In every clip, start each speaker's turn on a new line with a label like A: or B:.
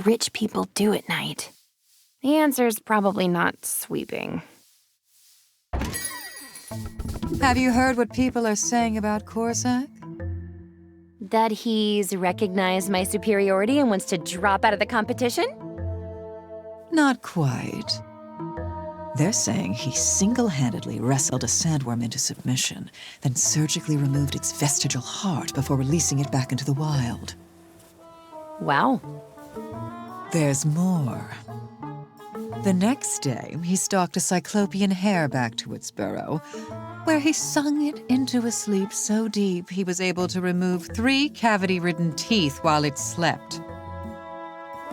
A: rich people do at night? The answer's probably not sweeping.
B: Have you heard what people are saying about Corsac?
A: That he's recognized my superiority and wants to drop out of the competition?
B: Not quite. They're saying he single-handedly wrestled a sandworm into submission, then surgically removed its vestigial heart before releasing it back into the wild.
A: Wow.
B: There's more. The next day, he stalked a cyclopean hare back to its burrow, where he sung it into a sleep so deep he was able to remove 3 cavity-ridden teeth while it slept.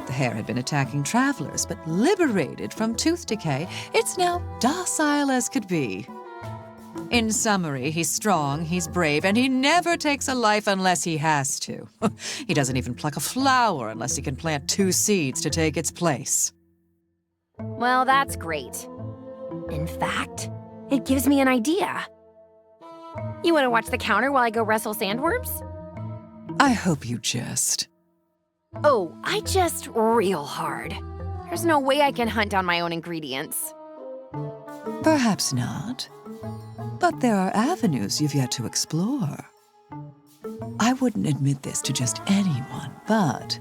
B: The hare had been attacking travelers, but liberated from tooth decay, it's now docile as could be. In summary, he's strong, he's brave, and he never takes a life unless he has to. He doesn't even pluck a flower unless he can plant 2 seeds to take its place.
A: Well, that's great. In fact, it gives me an idea. You want to watch the counter while I go wrestle sandworms?
B: I hope you jest.
A: Oh, I jest real hard. There's no way I can hunt down my own ingredients.
B: Perhaps not. But there are avenues you've yet to explore. I wouldn't admit this to just anyone, but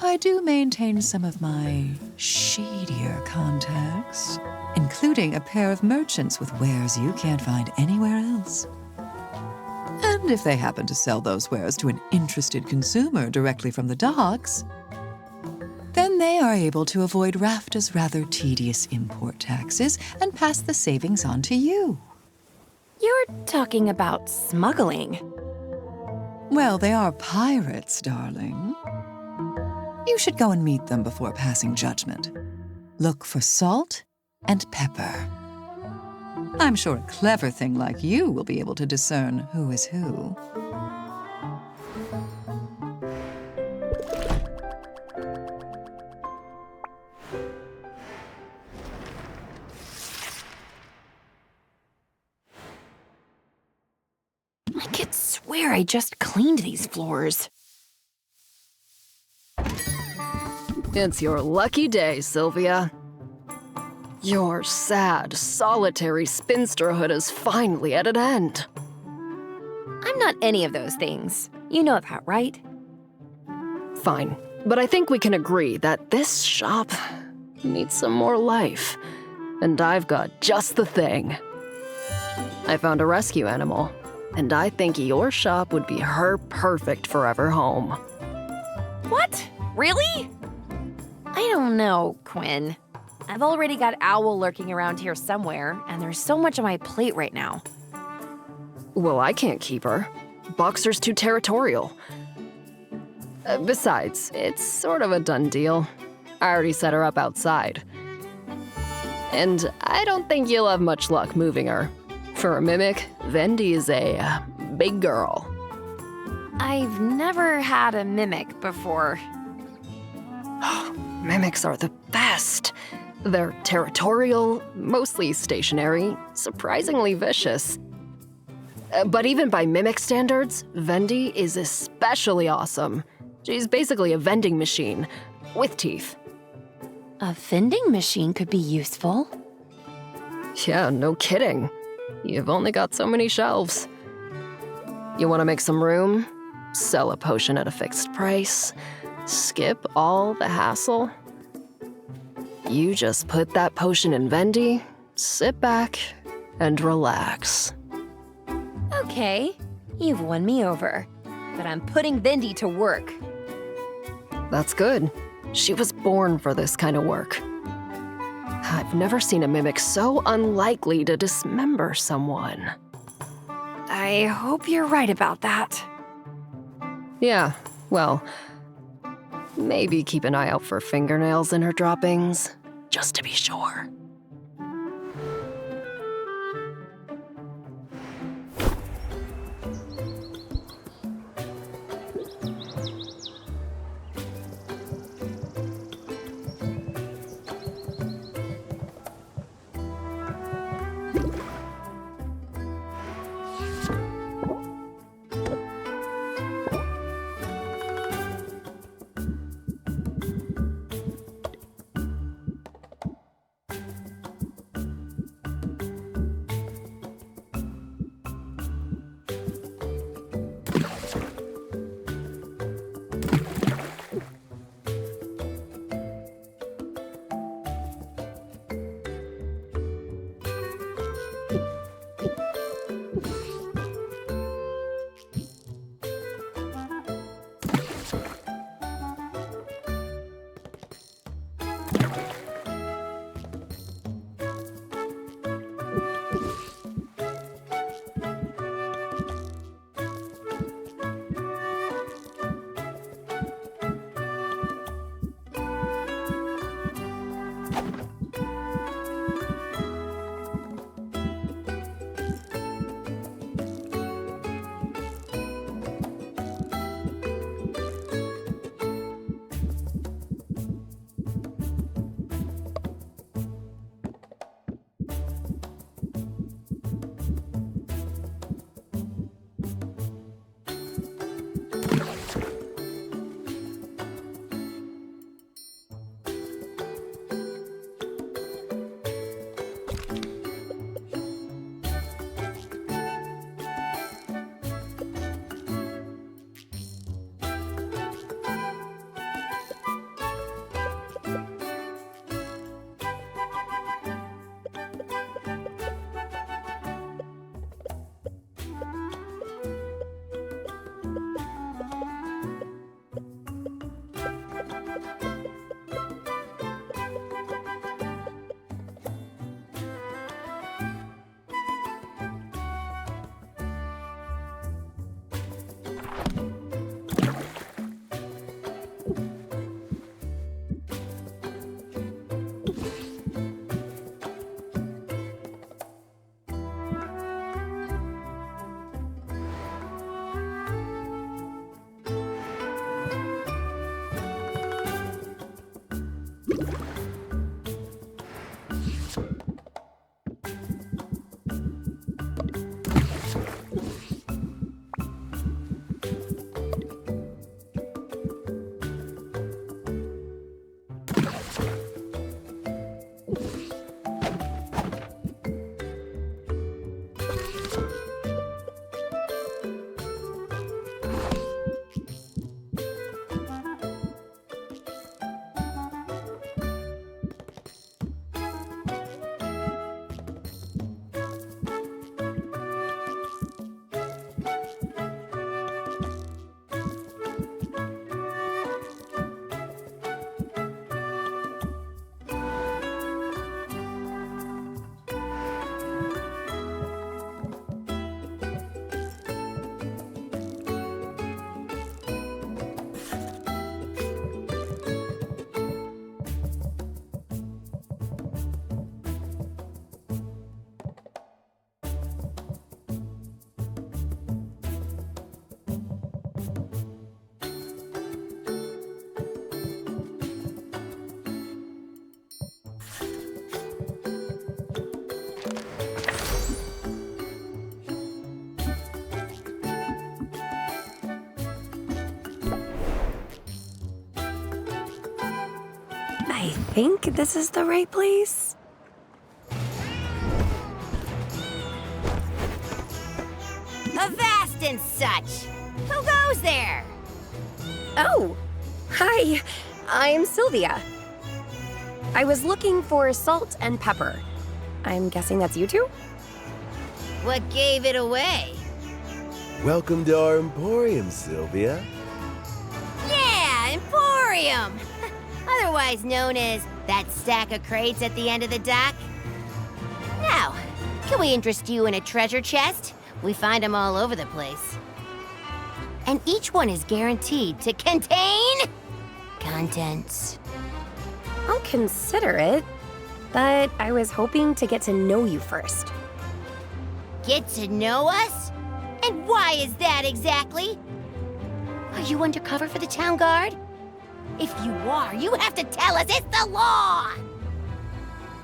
B: I do maintain some of my shadier contacts, including a pair of merchants with wares you can't find anywhere else. And if they happen to sell those wares to an interested consumer directly from the docks, then they are able to avoid Rafta's rather tedious import taxes and pass the savings on to you.
A: You're talking about smuggling.
B: Well, they are pirates, darling. You should go and meet them before passing judgment. Look for salt and pepper. I'm sure a clever thing like you will be able to discern who is who.
A: I could swear I just cleaned these floors.
C: It's your lucky day, Sylvia. Your sad, solitary spinsterhood is finally at an end.
A: I'm not any of those things. You know that, right?
C: Fine, but I think we can agree that this shop needs some more life. And I've got just the thing. I found a rescue animal, and I think your shop would be her perfect forever home.
A: What? Really? I don't know, Quinn. I've already got Owl lurking around here somewhere, and there's so much on my plate right now.
C: Well, I can't keep her. Boxer's too territorial. Besides, it's sort of a done deal. I already set her up outside. And I don't think you'll have much luck moving her. For a mimic, Vendi is a big girl.
A: I've never had a mimic before.
C: Mimics are the best. They're territorial, mostly stationary, surprisingly vicious. But even by mimic standards, Vendi is especially awesome. She's basically a vending machine, with teeth.
A: A vending machine could be useful.
C: Yeah, no kidding. You've only got so many shelves. You want to make some room? Sell a potion at a fixed price? Skip all the hassle? You just put that potion in Vendi, sit back, and relax.
A: Okay, you've won me over. But I'm putting Vendi to work.
C: That's good. She was born for this kind of work. I've never seen a mimic so unlikely to dismember someone.
A: I hope you're right about that.
C: Yeah, well, maybe keep an eye out for fingernails in her droppings, just to be sure.
D: I think this is the right place.
A: Avast and such! Who goes there?
D: Oh, hi. I'm Sylvia. I was looking for salt and pepper. I'm guessing that's you two?
A: What gave it away?
E: Welcome to our Emporium, Sylvia.
A: Yeah, Emporium! Otherwise known as that stack of crates at the end of the dock. Now, can we interest you in a treasure chest? We find them all over the place. And each one is guaranteed to contain contents.
D: I'll consider it, but I was hoping to get to know you first.
A: Get to know us? And why is that exactly? Are you undercover for the town guard? If you are, you have to tell us. It's the law!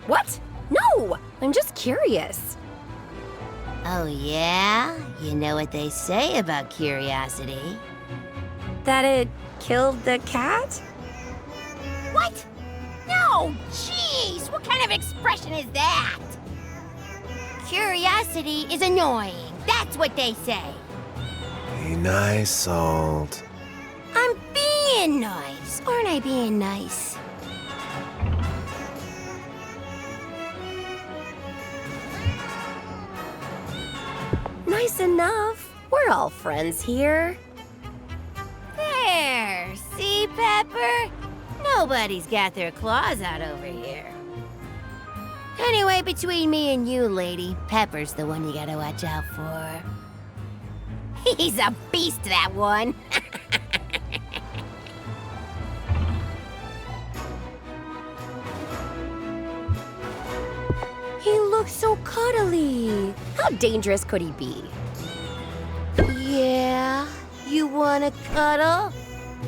D: What? No! I'm just curious.
A: Oh, yeah? You know what they say about curiosity.
D: That it killed the cat?
A: What? No! Jeez! What kind of expression is that? Curiosity is annoying. That's what they say.
E: Be nice, Salt.
A: I'm being nice. Aren't I being nice?
D: Nice enough. We're all friends here.
A: There. See, Pepper? Nobody's got their claws out over here. Anyway, between me and you, lady, Pepper's the one you gotta watch out for. He's a beast, that one.
D: so cuddly. How dangerous could he be?
A: Yeah? You wanna cuddle?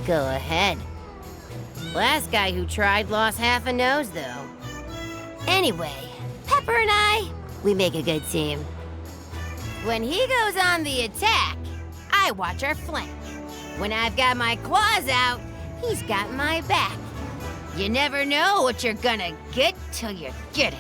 A: Go ahead. Last guy who tried lost half a nose, though. Anyway, Pepper and I, we make a good team. When he goes on the attack, I watch our flank. When I've got my claws out, he's got my back. You never know what you're gonna get till you get it.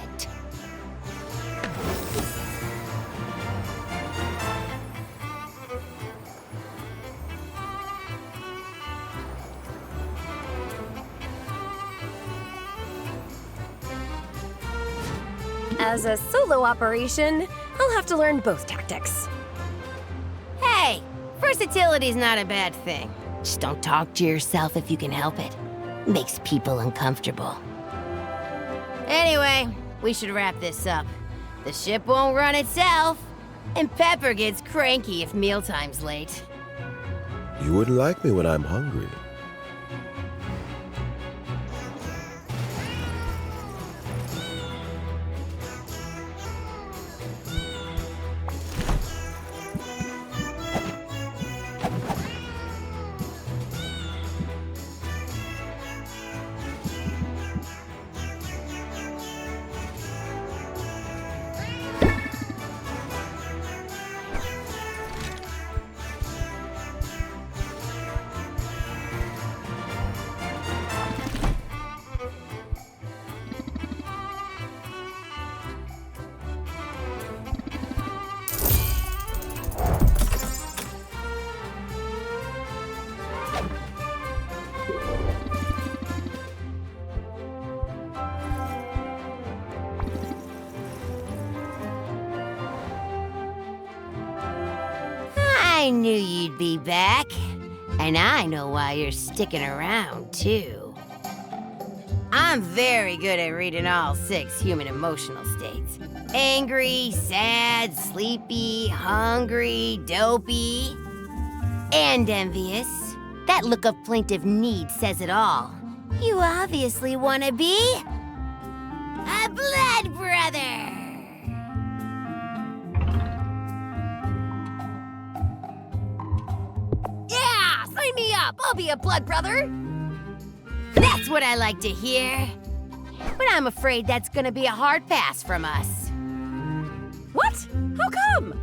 D: As a solo operation, I'll have to learn both tactics.
A: Hey, versatility's not a bad thing. Just don't talk to yourself if you can help it. Makes people uncomfortable. Anyway, we should wrap this up. The ship won't run itself, and Pepper gets cranky if mealtime's late.
E: You wouldn't like me when I'm hungry.
A: I knew you'd be back. And I know why you're sticking around, too. I'm very good at reading all 6 human emotional states. Angry, sad, sleepy, hungry, dopey, and envious. That look of plaintive need says it all. You obviously want to be a blood brother.
D: Yeah! Sign me up! I'll be a blood brother!
A: That's what I like to hear. But I'm afraid that's gonna be a hard pass from us.
D: What? How come?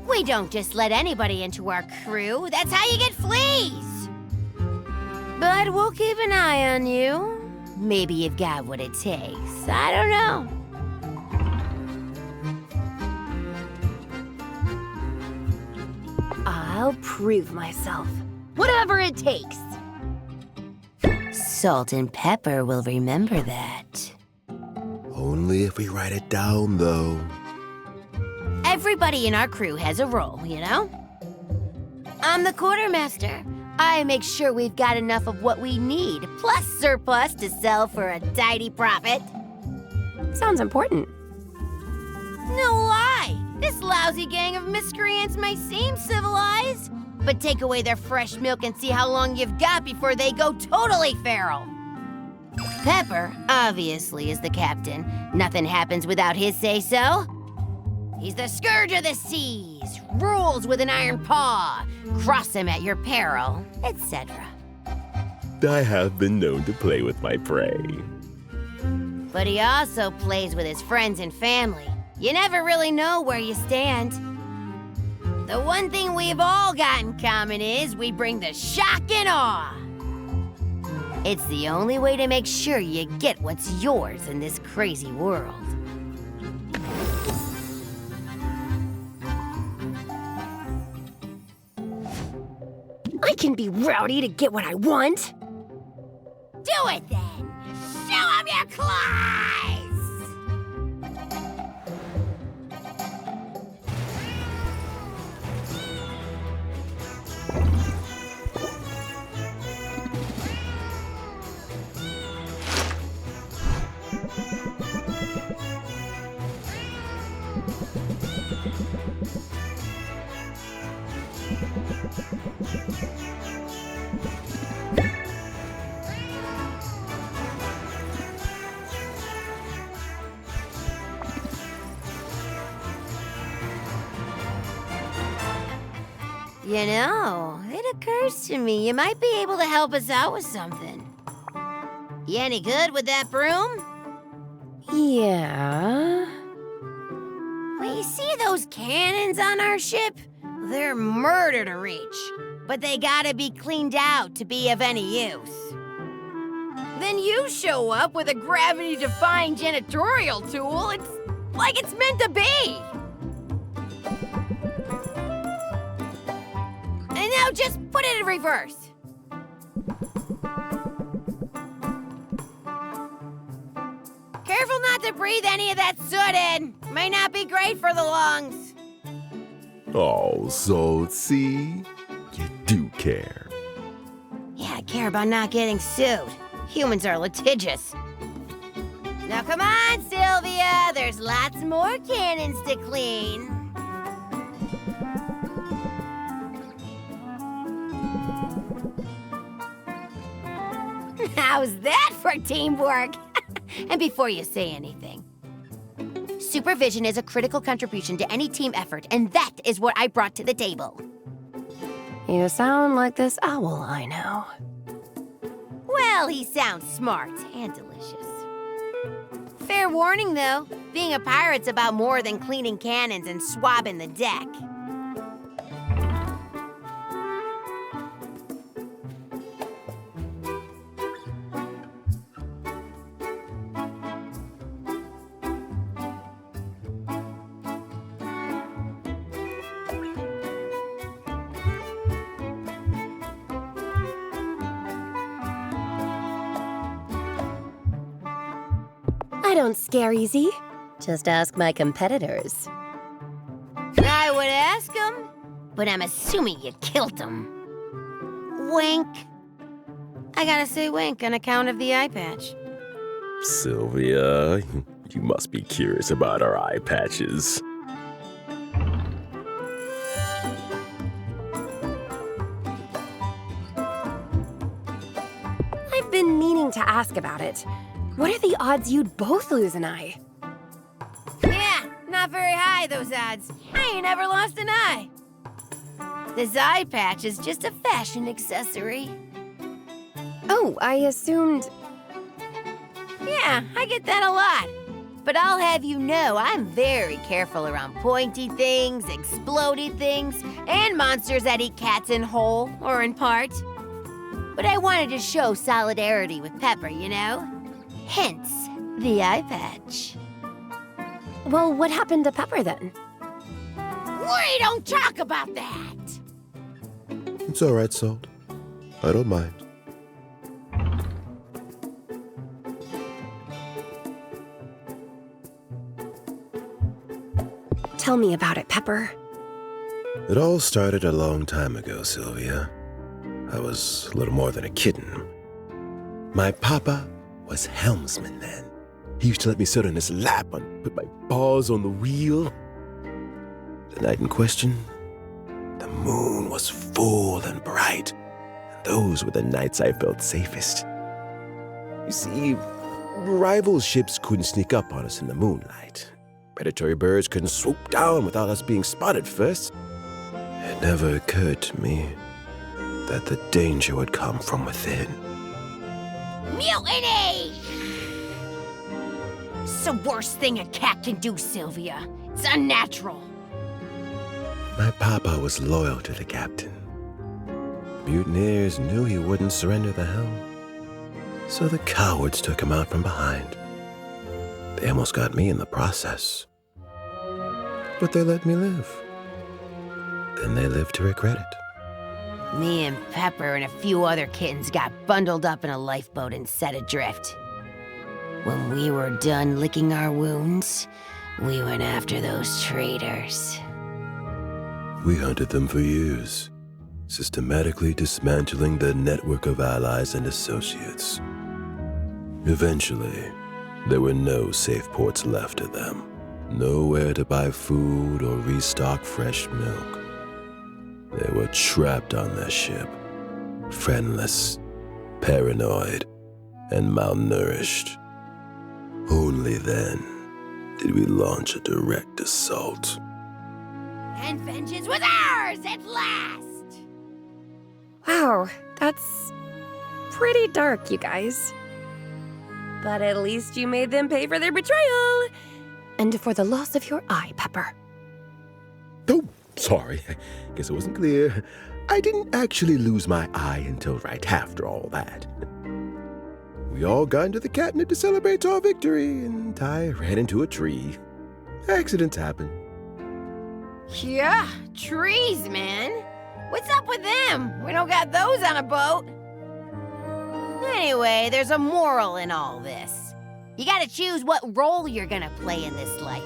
A: We don't just let anybody into our crew. That's how you get fleas. But we'll keep an eye on you. Maybe you've got what it takes. I don't know.
D: I'll prove myself. Whatever it takes.
A: Salt and Pepper will remember that.
E: Only if we write it down, though.
A: Everybody in our crew has a role, you know? I'm the quartermaster. I make sure we've got enough of what we need, plus surplus to sell for a tidy profit.
D: Sounds important.
A: No lie! This lousy gang of miscreants may seem civilized, but take away their fresh milk and see how long you've got before they go totally feral. Pepper, obviously, is the captain. Nothing happens without his say-so. He's the scourge of the seas, rules with an iron paw, cross him at your peril, etc.
E: I have been known to play with my prey.
A: But he also plays with his friends and family. You never really know where you stand. The one thing we've all got in common is we bring the shock and awe. It's the only way to make sure you get what's yours in this crazy world.
D: I can be rowdy to get what I want.
A: Do it then! Show 'em your claws! You know, it occurs to me you might be able to help us out with something. You any good with that broom?
D: Yeah.
A: Well, you see those cannons on our ship? They're murder to reach, but they gotta be cleaned out to be of any use. Then you show up with a gravity-defying janitorial tool. It's like it's meant to be. And now just put it in reverse. Careful not to breathe any of that soot in. May not be great for the lungs.
E: Oh, so see? You do care.
A: Yeah, I care about not getting sued. Humans are litigious. Now come on, Sylvia. There's lots more cannons to clean. How's that for teamwork? And before you say anything, supervision is a critical contribution to any team effort, and that is what I brought to the table.
D: You sound like this owl I know.
A: Well, he sounds smart and delicious. Fair warning, though. Being a pirate's about more than cleaning cannons and swabbing the deck.
D: I don't scare easy. Just ask my competitors.
A: I would ask him, but I'm assuming you killed him. Wink. I gotta say wink on account of the eye patch.
E: Sylvia, you must be curious about our eye patches.
D: I've been meaning to ask about it. What are the odds you'd both lose an eye?
A: Yeah, not very high, those odds. I ain't never lost an eye. This eye patch is just a fashion accessory.
D: Oh, I assumed...
A: Yeah, I get that a lot. But I'll have you know I'm very careful around pointy things, explodey things, and monsters that eat cats in whole or in part. But I wanted to show solidarity with Pepper, you know? Hence, the eye patch.
D: Well, what happened to Pepper then?
A: We don't talk about that!
E: It's all right, Salt. I don't mind.
D: Tell me about it, Pepper.
E: It all started a long time ago, Sylvia. I was a little more than a kitten. My papa was helmsman then. He used to let me sit on his lap and put my paws on the wheel. The night in question, the moon was full and bright, and those were the nights I felt safest. You see, rival ships couldn't sneak up on us in the moonlight. Predatory birds couldn't swoop down without us being spotted first. It never occurred to me that the danger would come from within.
A: Mutiny! It's the worst thing a cat can do, Sylvia. It's unnatural.
E: My papa was loyal to the captain. Mutineers knew he wouldn't surrender the helm, so the cowards took him out from behind. They almost got me in the process. But they let me live. Then they lived to regret it.
A: Me and Pepper and a few other kittens got bundled up in a lifeboat and set adrift. When we were done licking our wounds, we went after those traitors.
E: We hunted them for years, systematically dismantling their network of allies and associates. Eventually, there were no safe ports left of them. Nowhere to buy food or restock fresh milk. They were trapped on their ship, friendless, paranoid, and malnourished. Only then did we launch a direct assault.
A: And vengeance was ours at last!
D: Wow, that's pretty dark, you guys. But at least you made them pay for their betrayal. And for the loss of your eye, Pepper.
E: Oh, sorry. Guess it wasn't clear. I didn't actually lose my eye until right after all that. We all got into the catnip to celebrate our victory, and I ran into a tree. Accidents happen.
A: Yeah, trees, man. What's up with them? We don't got those on a boat. Anyway, there's a moral in all this. You gotta choose what role you're gonna play in this life.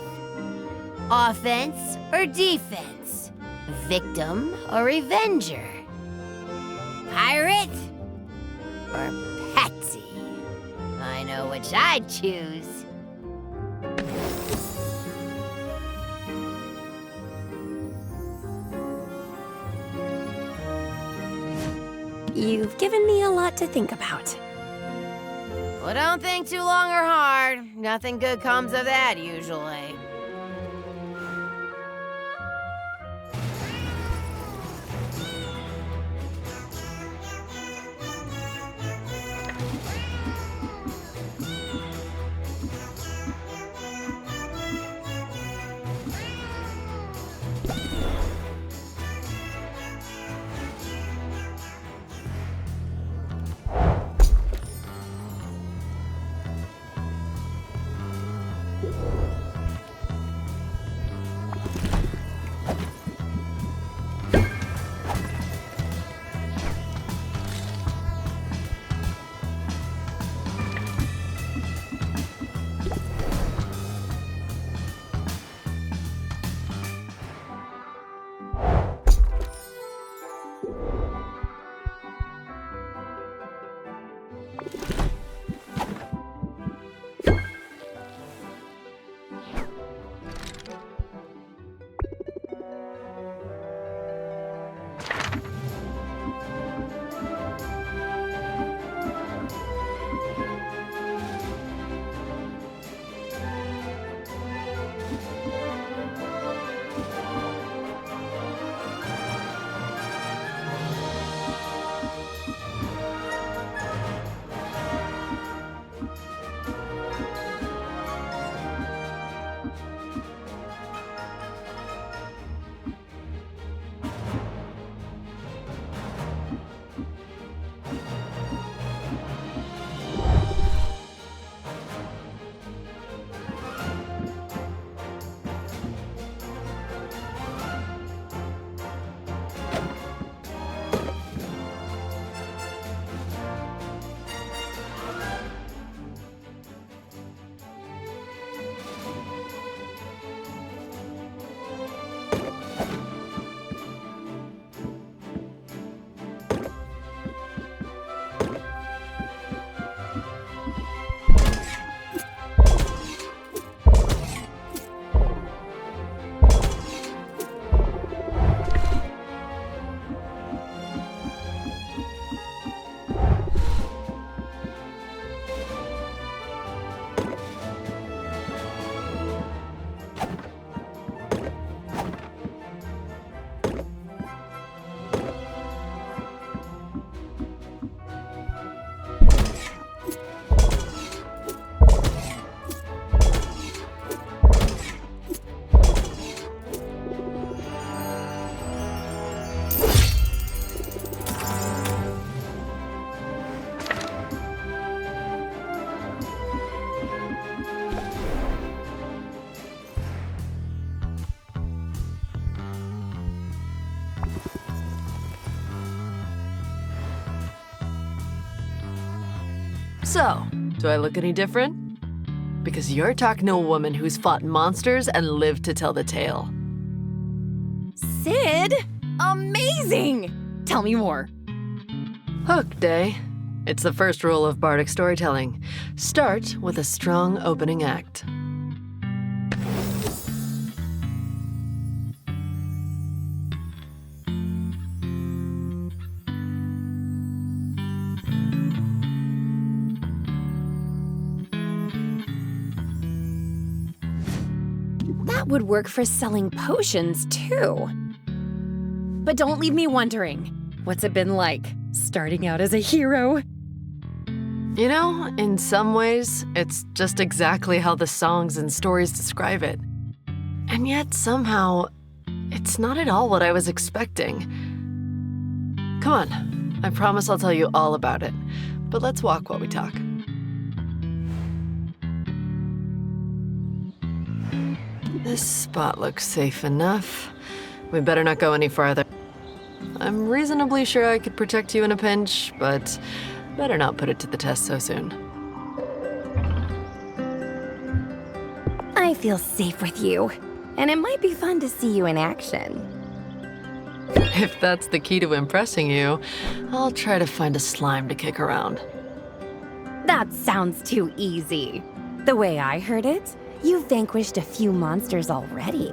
A: Offense or defense? Victim or avenger? Pirate or patsy? I know which I'd choose.
D: You've given me a lot to think about.
A: Well, don't think too long or hard. Nothing good comes of that, usually.
F: So, do I look any different? Because you're talking to a woman who's fought monsters and lived to tell the tale.
G: Sid? Amazing! Tell me more.
F: Hook Day. It's the first rule of bardic storytelling. Start with a strong opening act.
G: That would work for selling potions, too. But don't leave me wondering. What's it been like, starting out as a hero?
F: You know, in some ways, it's just exactly how the songs and stories describe it. And yet, somehow, it's not at all what I was expecting. Come on, I promise I'll tell you all about it. But let's walk while we talk. This spot looks safe enough. We better not go any farther. I'm reasonably sure I could protect you in a pinch, but better not put it to the test so soon.
D: I feel safe with you, and it might be fun to see you in action.
F: If that's the key to impressing you, I'll try to find a slime to kick around.
D: That sounds too easy. The way I heard it, you've vanquished a few monsters already.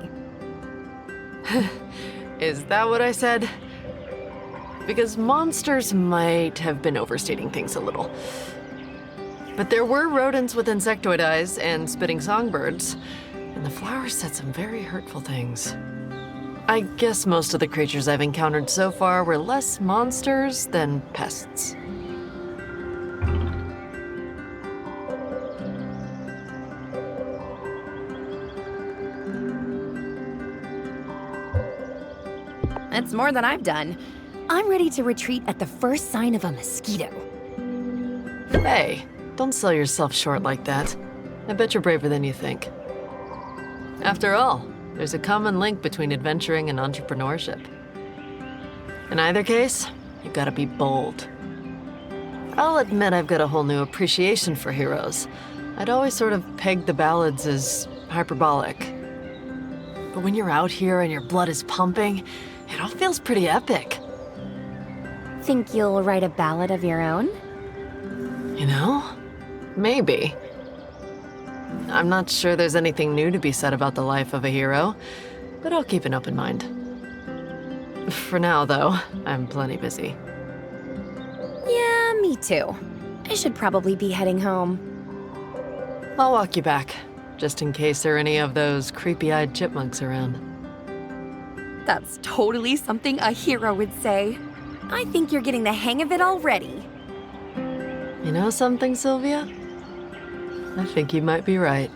F: Is that what I said? Because monsters might have been overstating things a little. But there were rodents with insectoid eyes and spitting songbirds, and the flowers said some very hurtful things. I guess most of the creatures I've encountered so far were less monsters than pests.
D: That's more than I've done. I'm ready to retreat at the first sign of a mosquito.
F: Hey, don't sell yourself short like that. I bet you're braver than you think. After all, there's a common link between adventuring and entrepreneurship. In either case, you gotta be bold. I'll admit I've got a whole new appreciation for heroes. I'd always sort of pegged the ballads as hyperbolic. But when you're out here and your blood is pumping, it all feels pretty epic.
D: Think you'll write a ballad of your own?
F: You know? Maybe. I'm not sure there's anything new to be said about the life of a hero, but I'll keep an open mind. For now, though, I'm plenty busy.
D: Yeah, me too. I should probably be heading home.
F: I'll walk you back, just in case there are any of those creepy-eyed chipmunks around.
D: That's totally something a hero would say. I think you're getting the hang of it already.
F: You know something, Sylvia? I think you might be right.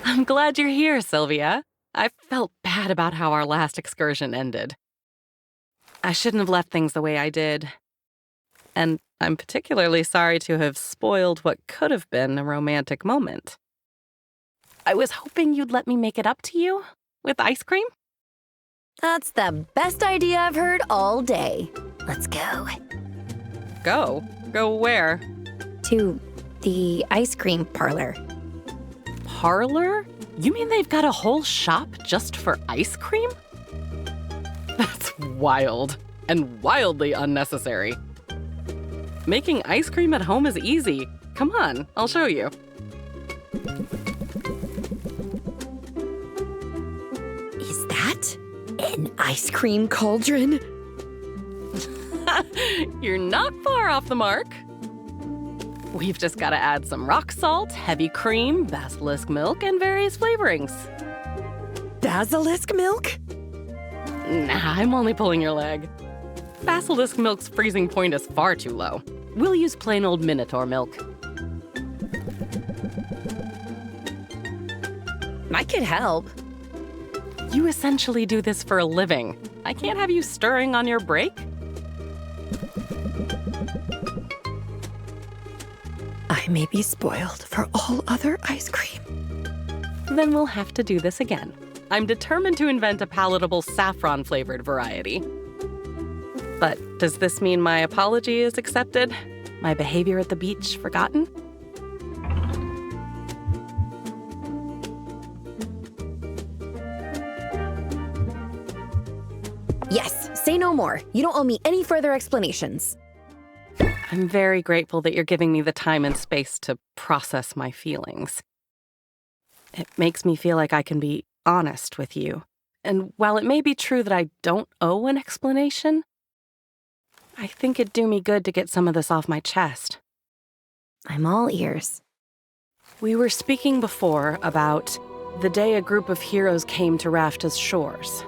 G: I'm glad you're here, Sylvia. I felt bad about how our last excursion ended. I shouldn't have left things the way I did. And I'm particularly sorry to have spoiled what could have been a romantic moment. I was hoping you'd let me make it up to you with ice cream.
D: That's the best idea I've heard all day. Let's go.
G: Go? Go where?
D: To the ice cream parlor.
G: Parlor? You mean they've got a whole shop just for ice cream? That's wild and wildly unnecessary. Making ice cream at home is easy. Come on, I'll show you.
D: Is that an ice cream cauldron?
G: You're not far off the mark. We've just got to add some rock salt, heavy cream, basilisk milk, and various flavorings.
D: Basilisk milk?
G: Nah, I'm only pulling your leg. Basilisk milk's freezing point is far too low. We'll use plain old Minotaur milk.
D: I could help.
G: You essentially do this for a living. I can't have you stirring on your break.
D: I may be spoiled for all other ice cream.
G: Then we'll have to do this again. I'm determined to invent a palatable saffron-flavored variety. But does this mean my apology is accepted? My behavior at the beach forgotten?
D: Yes, say no more. You don't owe me any further explanations.
G: I'm very grateful that you're giving me the time and space to process my feelings. It makes me feel like I can be honest with you. And while it may be true that I don't owe an explanation, I think it'd do me good to get some of this off my chest.
D: I'm all ears.
G: We were speaking before about the day a group of heroes came to Rafta's shores.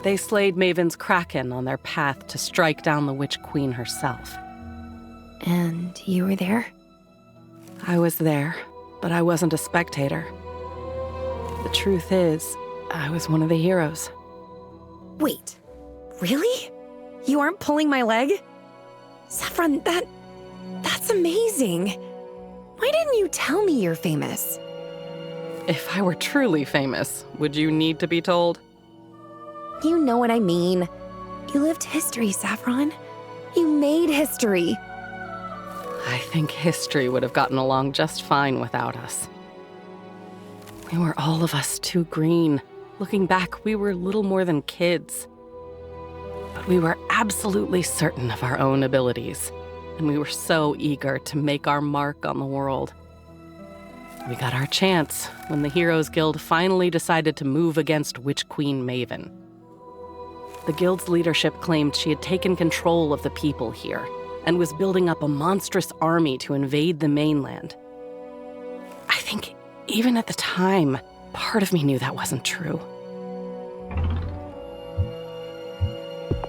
G: They slayed Maven's Kraken on their path to strike down the Witch Queen herself.
D: And you were there?
G: I was there, but I wasn't a spectator. The truth is, I was one of the heroes.
D: Wait, really? You aren't pulling my leg? Saffron, that's amazing. Why didn't you tell me you're famous?
G: If I were truly famous, would you need to be told?
D: You know what I mean. You lived history, Saffron. You made history.
G: I think history would have gotten along just fine without us. We were all of us too green. Looking back, we were little more than kids. But we were absolutely certain of our own abilities, and we were so eager to make our mark on the world. We got our chance when the Heroes Guild finally decided to move against Witch Queen Maven. The Guild's leadership claimed she had taken control of the people here and was building up a monstrous army to invade the mainland. I think even at the time, part of me knew that wasn't true.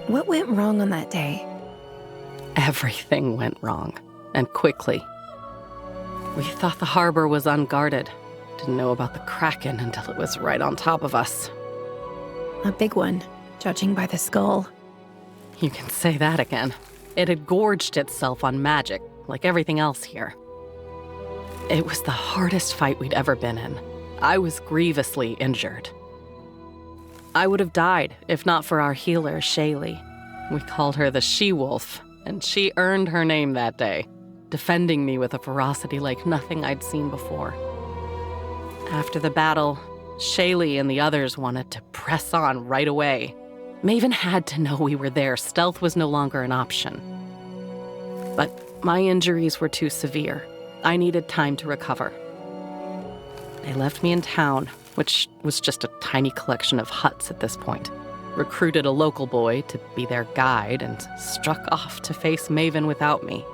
D: What went wrong on that day?
G: Everything went wrong, and quickly. We thought the harbor was unguarded. Didn't know about the Kraken until it was right on top of us.
D: A big one, judging by the skull.
G: You can say that again. It had gorged itself on magic, like everything else here. It was the hardest fight we'd ever been in. I was grievously injured. I would have died if not for our healer, Shaylee. We called her the She-Wolf, and she earned her name that day, defending me with a ferocity like nothing I'd seen before. After the battle, Shaylee and the others wanted to press on right away. Maven had to know we were there. Stealth was no longer an option. But my injuries were too severe. I needed time to recover. They left me in town, which was just a tiny collection of huts at this point, recruited a local boy to be their guide, and struck off to face Maven without me.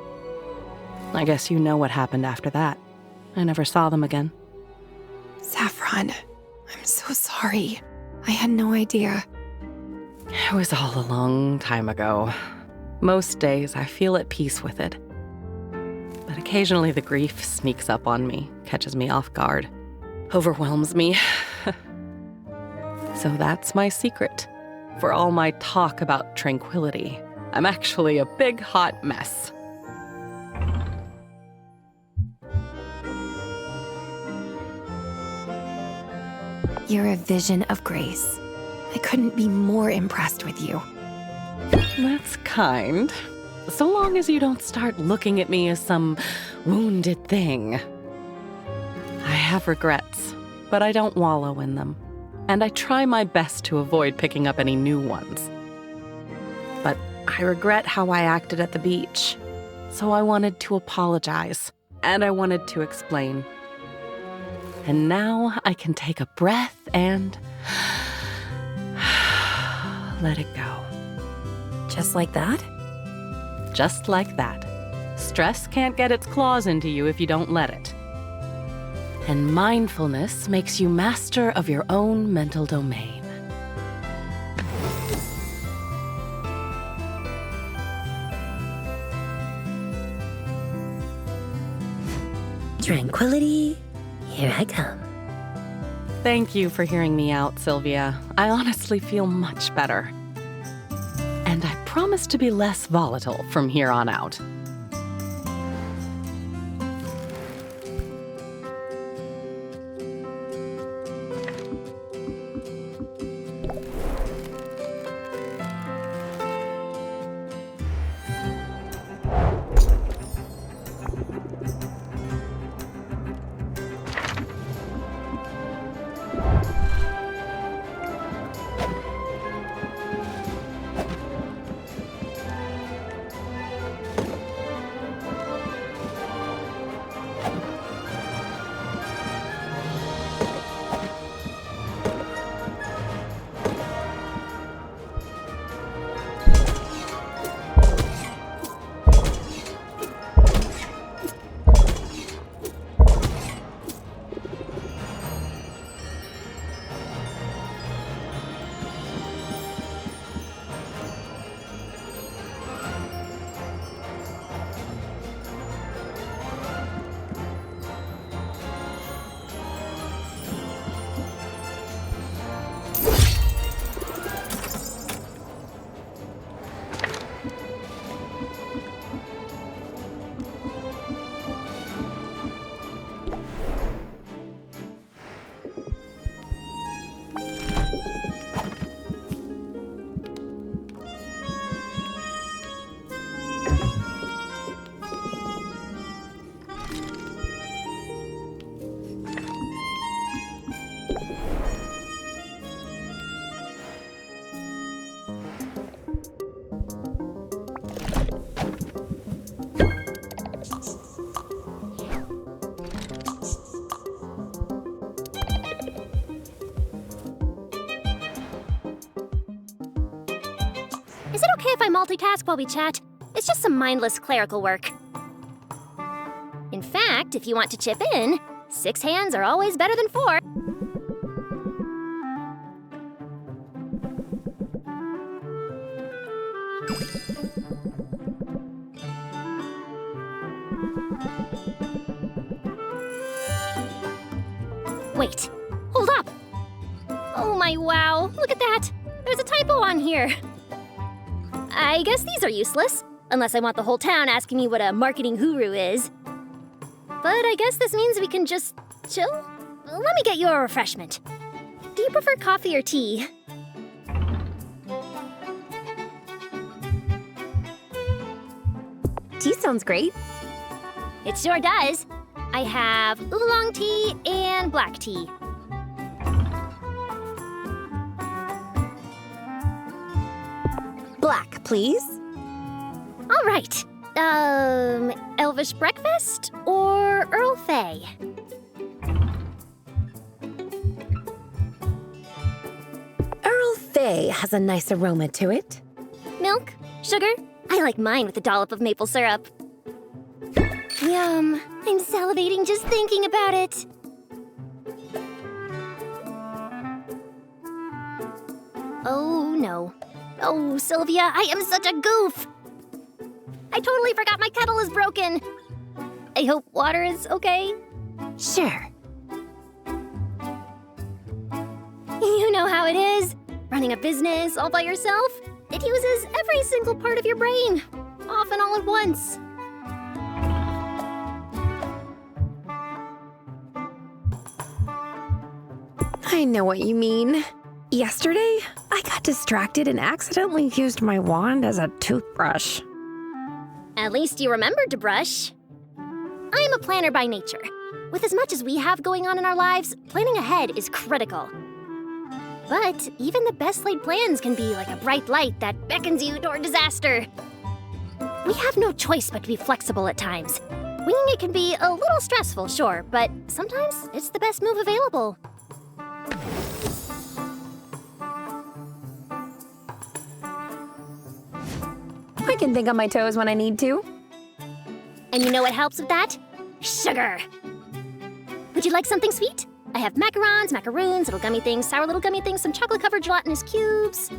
G: I guess you know what happened after that. I never saw them again.
D: Saffron, I'm so sorry. I had no idea.
G: It was all a long time ago. Most days I feel at peace with it. But occasionally the grief sneaks up on me, catches me off guard. overwhelms me. So that's my secret. For all my talk about tranquility, I'm actually a big hot mess.
D: You're a vision of grace. I couldn't be more impressed with you.
G: That's kind. So long as you don't start looking at me as some wounded thing. I have regrets, but I don't wallow in them. And I try my best to avoid picking up any new ones. But I regret how I acted at the beach. So I wanted to apologize, and I wanted to explain. And now I can take a breath and let it go.
D: Just like that?
G: Just like that. Stress can't get its claws into you if you don't let it. And mindfulness makes you master of your own mental domain.
D: Tranquility, here I come.
G: Thank you for hearing me out, Sylvia. I honestly feel much better. And I promise to be less volatile from here on out.
H: Is it okay if I multitask while we chat? It's just some mindless clerical work. In fact, if you want to chip in, 6 hands are always better than 4. Wait, hold up! Oh my wow, look at that! There's a typo on here. I guess these are useless, unless I want the whole town asking me what a marketing guru is. But I guess this means we can just chill? Let me get you a refreshment. Do you prefer coffee or tea?
D: Tea sounds great.
H: It sure does. I have oolong tea and black tea.
D: Black, please.
H: All right. Elvish breakfast or Earl Fay?
D: Earl Fay has a nice aroma to it.
H: Milk? Sugar? I like mine with a dollop of maple syrup. Yum. I'm salivating just thinking about it. Oh, no. Oh, Sylvia, I am such a goof! I totally forgot my kettle is broken. I hope water is okay.
D: Sure.
H: know how it is. Running a business all by yourself, it uses every single part of your brain, often all at once.
D: I know what you mean. Yesterday, I got distracted and accidentally used my wand as a toothbrush.
H: At least you remembered to brush. I am a planner by nature. With as much as we have going on in our lives, planning ahead is critical. But even the best laid plans can be like a bright light that beckons you toward disaster. We have no choice but to be flexible at times. Winging it can be a little stressful, sure, but sometimes it's the best move available.
D: I can think on my toes when I need to.
H: And you know what helps with that? Sugar! Would you like something sweet? I have macarons, macaroons, little gummy things, sour little gummy things, some chocolate-covered gelatinous cubes.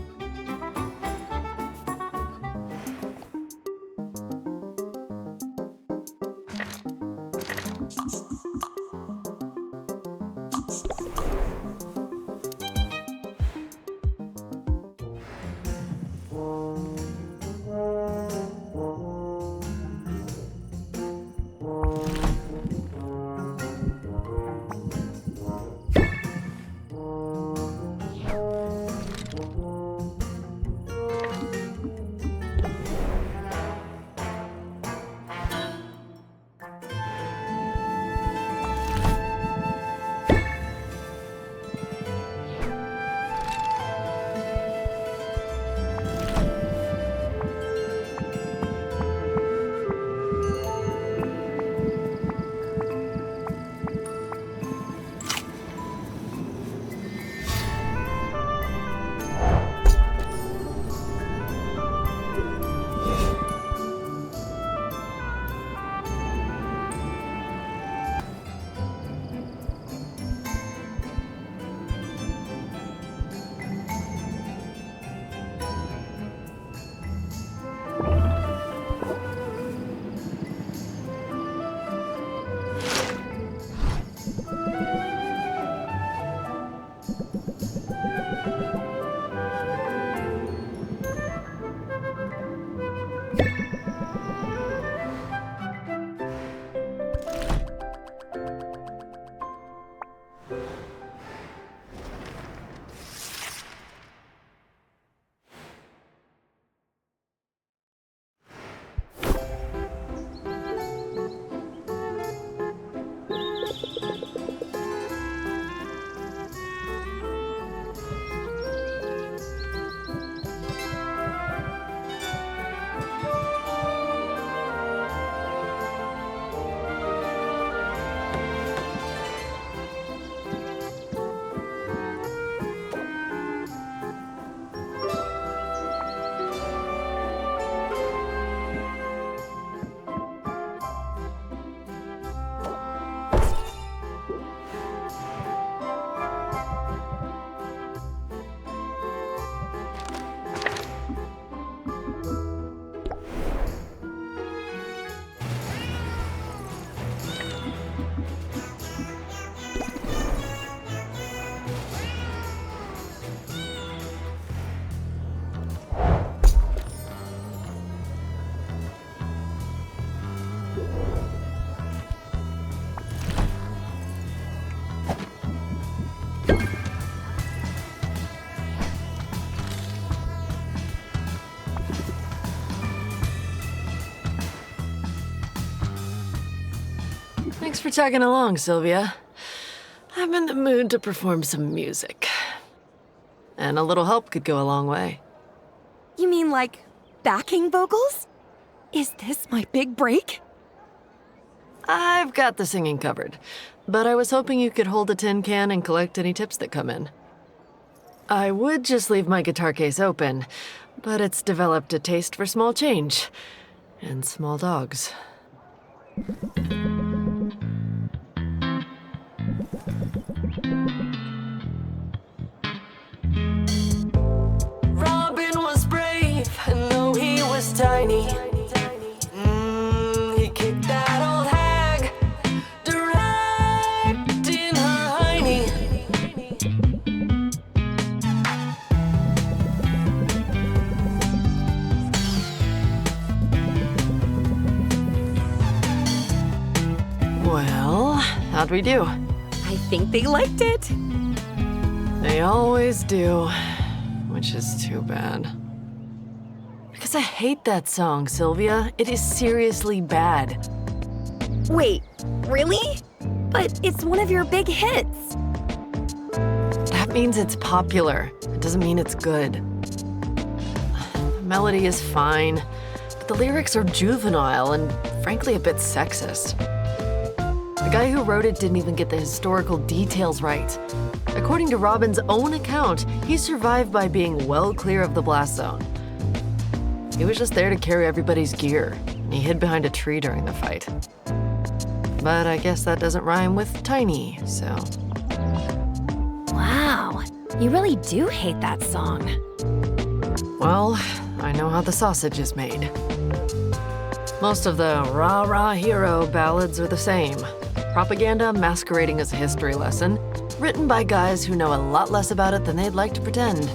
F: Thanks for tagging along, Sylvia. I'm in the mood to perform some music. And a little help could go a long way.
D: You mean like backing vocals? Is this my big break?
F: I've got the singing covered, but I was hoping you could hold a tin can and collect any tips that come in. I would just leave my guitar case open, but it's developed a taste for small change and small dogs.
I: Robin was brave, and though he was tiny, he kicked that old hag direct in her hiney.
F: how'd we do?
D: I think they liked it.
F: They always do, which is too bad. Because I hate that song, Sylvia. It is seriously bad.
D: Wait, really? But it's one of your big hits.
F: That means it's popular. It doesn't mean it's good. The melody is fine, but the lyrics are juvenile and frankly a bit sexist. The guy who wrote it didn't even get the historical details right. According to Robin's own account, he survived by being well clear of the blast zone. He was just there to carry everybody's gear, and he hid behind a tree during the fight. But I guess that doesn't rhyme with tiny, so...
D: Wow, you really do hate that song.
F: Well, I know how the sausage is made. Most of the rah-rah hero ballads are the same. Propaganda masquerading as a history lesson, written by guys who know a lot less about it than they'd like to pretend.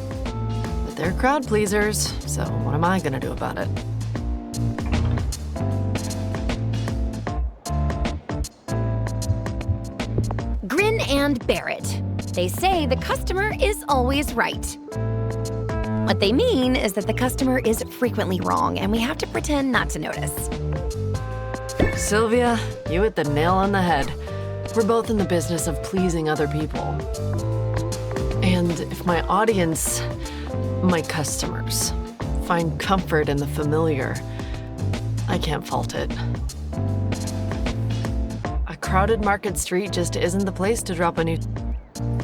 F: But they're crowd pleasers, so what am I gonna do about it?
D: Grin and bear it. They say the customer is always right. What they mean is that the customer is frequently wrong, and we have to pretend not to notice.
F: Sylvia, you hit the nail on the head. We're both in the business of pleasing other people. And if my audience, my customers, find comfort in the familiar, I can't fault it. A crowded market street just isn't the place to drop a new...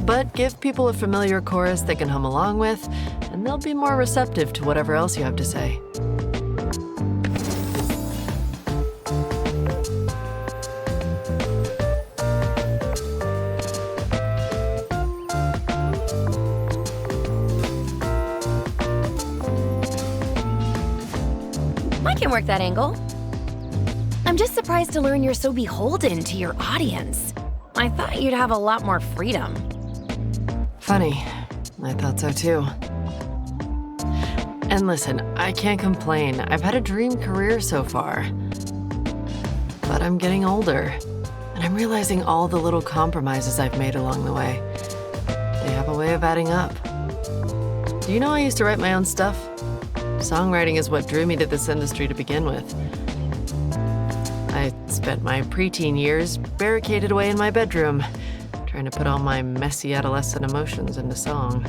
F: But give people a familiar chorus they can hum along with, and they'll be more receptive to whatever else you have to say.
D: I can work that angle. I'm just surprised to learn you're so beholden to your audience. I thought you'd have a lot more freedom.
F: Funny. I thought so too. And listen, I can't complain. I've had a dream career so far. But I'm getting older, and I'm realizing all the little compromises I've made along the way. They have a way of adding up. Do you know I used to write my own stuff? Songwriting is what drew me to this industry to begin with. I spent my preteen years barricaded away in my bedroom, trying to put all my messy adolescent emotions into song.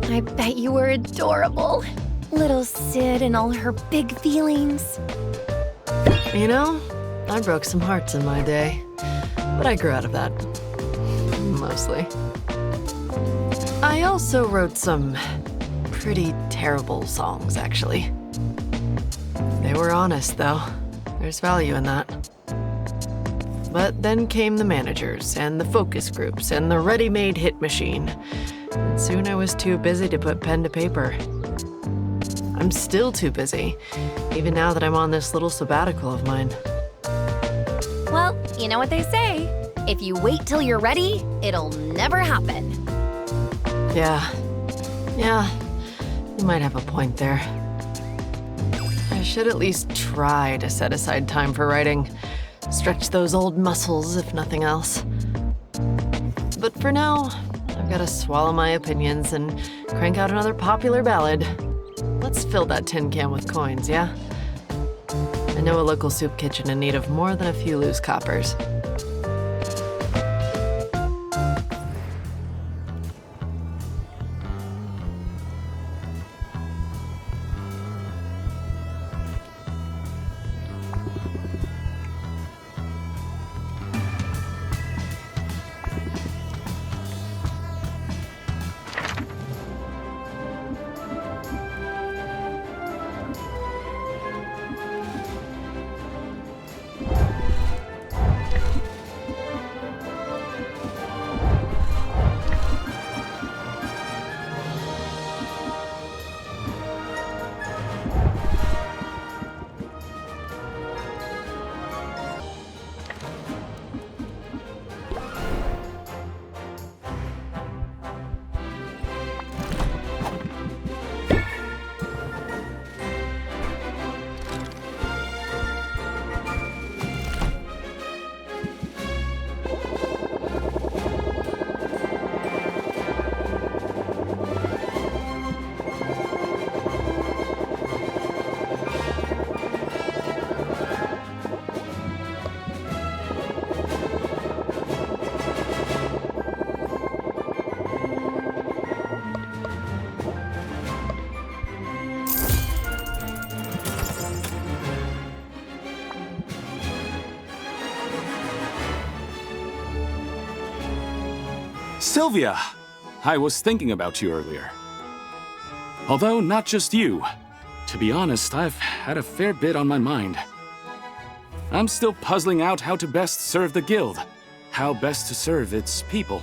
D: I bet you were adorable. Little Sid and all her big feelings.
F: You know, I broke some hearts in my day, but I grew out of that. Mostly. I also wrote some pretty terrible songs, actually. They were honest, though. There's value in that. But then came the managers, and the focus groups, and the ready-made hit machine. And soon I was too busy to put pen to paper. I'm still too busy, even now that I'm on this little sabbatical of mine.
D: Well, you know what they say. If you wait till you're ready, it'll never happen.
F: Yeah, you might have a point there. I should at least try to set aside time for writing. Stretch those old muscles, if nothing else. But for now, I've got to swallow my opinions and crank out another popular ballad. Let's fill that tin can with coins, yeah? I know a local soup kitchen in need of more than a few loose coppers.
J: Sylvia! I was thinking about you earlier. Although not just you. To be honest, I've had a fair bit on my mind. I'm still puzzling out how to best serve the guild. How best to serve its people.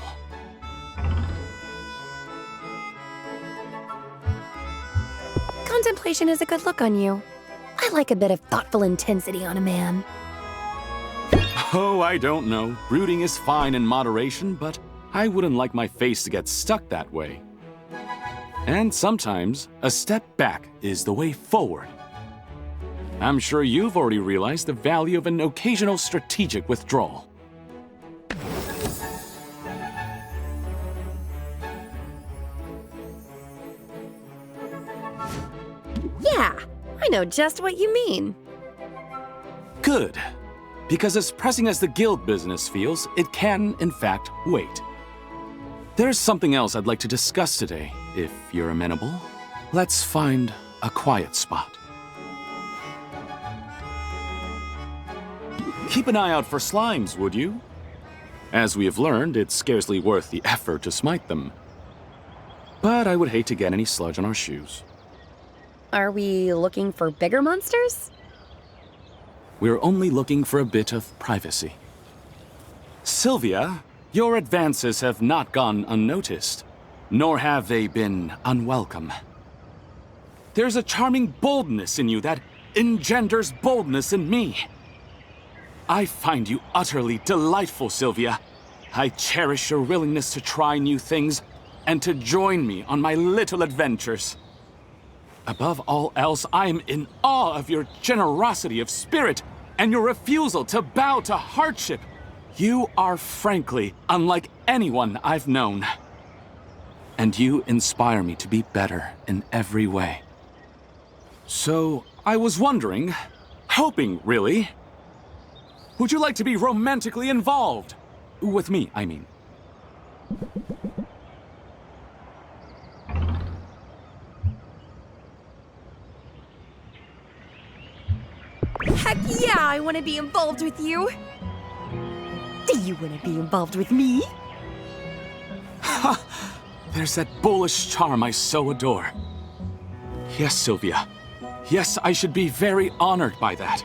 D: Contemplation is a good look on you. I like a bit of thoughtful intensity on a man.
J: Oh, I don't know. Brooding is fine in moderation, but I wouldn't like my face to get stuck that way. And sometimes, a step back is the way forward. I'm sure you've already realized the value of an occasional strategic withdrawal.
D: Yeah, I know just what you mean.
J: Good. Because as pressing as the guild business feels, it can, in fact, wait. There's something else I'd like to discuss today, if you're amenable. Let's find a quiet spot. Keep an eye out for slimes, would you? As we have learned, it's scarcely worth the effort to smite them. But I would hate to get any sludge on our shoes.
D: Are we looking for bigger monsters?
J: We're only looking for a bit of privacy. Sylvia, your advances have not gone unnoticed, nor have they been unwelcome. There's a charming boldness in you that engenders boldness in me. I find you utterly delightful, Sylvia. I cherish your willingness to try new things and to join me on my little adventures. Above all else, I'm in awe of your generosity of spirit and your refusal to bow to hardship. You are frankly unlike anyone I've known. And you inspire me to be better in every way. So, I was wondering, hoping really, would you like to be romantically involved? With me, I mean.
D: Heck yeah, I want to be involved with you. Do you want to be involved with me?
J: Ha! There's that bullish charm I so adore. Yes, Sylvia. Yes, I should be very honored by that.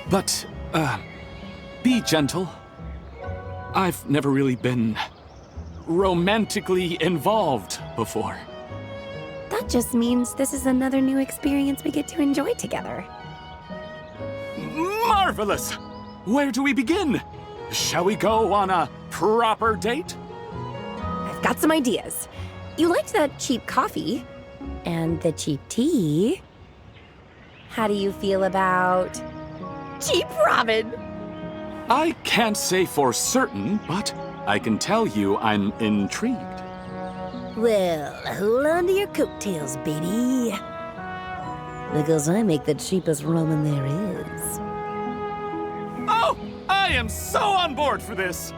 J: But, be gentle. I've never really been romantically involved before.
D: That just means this is another new experience we get to enjoy together.
J: Marvelous! Where do we begin? Shall we go on a proper date?
D: I've got some ideas. You liked that cheap coffee and the cheap tea. How do you feel about cheap ramen?
J: I can't say for certain, but I can tell you I'm intrigued.
K: Well, hold on to your coattails, baby. Because I make the cheapest ramen there is.
J: Oh, I am so on board for this!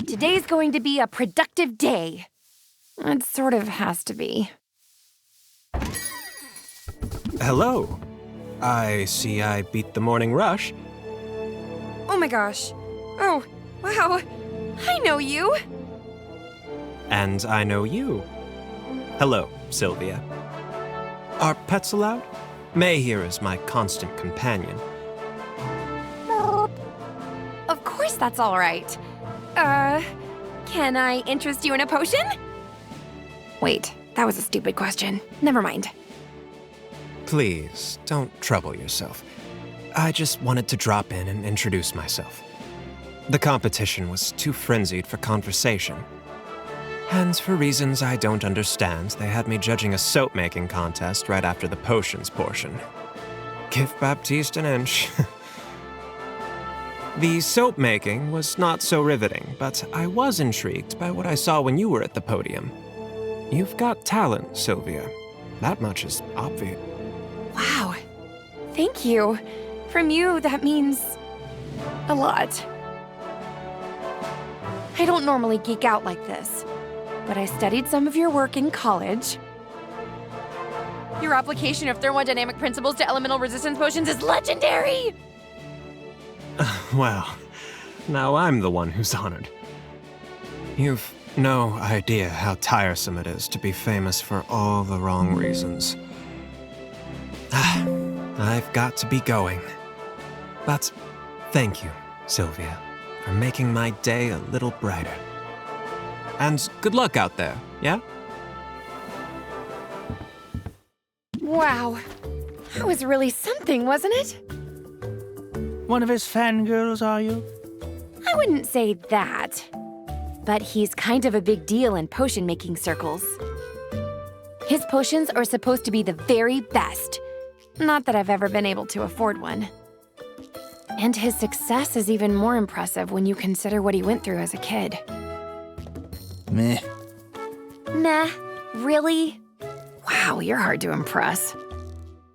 D: Today's going to be a productive day. It sort of has to be.
L: Hello. I see I beat the morning rush.
D: Oh my gosh. Oh, wow. I know you.
L: And I know you. Hello, Sylvia. Are pets allowed? May here is my constant companion.
D: Of course that's all right. Can I interest you in a potion? Wait, that was a stupid question. Never mind.
L: Please, don't trouble yourself. I just wanted to drop in and introduce myself. The competition was too frenzied for conversation. And for reasons I don't understand, they had me judging a soap-making contest right after the potions portion. Give Baptiste an inch. The soap-making was not so riveting, but I was intrigued by what I saw when you were at the podium. You've got talent, Sylvia. That much is obvious.
D: Wow. Thank you. From you, that means a lot. I don't normally geek out like this, but I studied some of your work in college. Your application of thermodynamic principles to elemental resistance potions is legendary!
L: Well, now I'm the one who's honored. You've no idea how tiresome it is to be famous for all the wrong reasons. I've got to be going. But thank you, Sylvia, for making my day a little brighter. And good luck out there, yeah?
D: Wow. That was really something, wasn't it?
M: One of his fangirls, are you?
D: I wouldn't say that. But he's kind of a big deal in potion-making circles. His potions are supposed to be the very best. Not that I've ever been able to afford one. And his success is even more impressive when you consider what he went through as a kid.
M: Meh.
D: Meh? Really? Wow, you're hard to impress.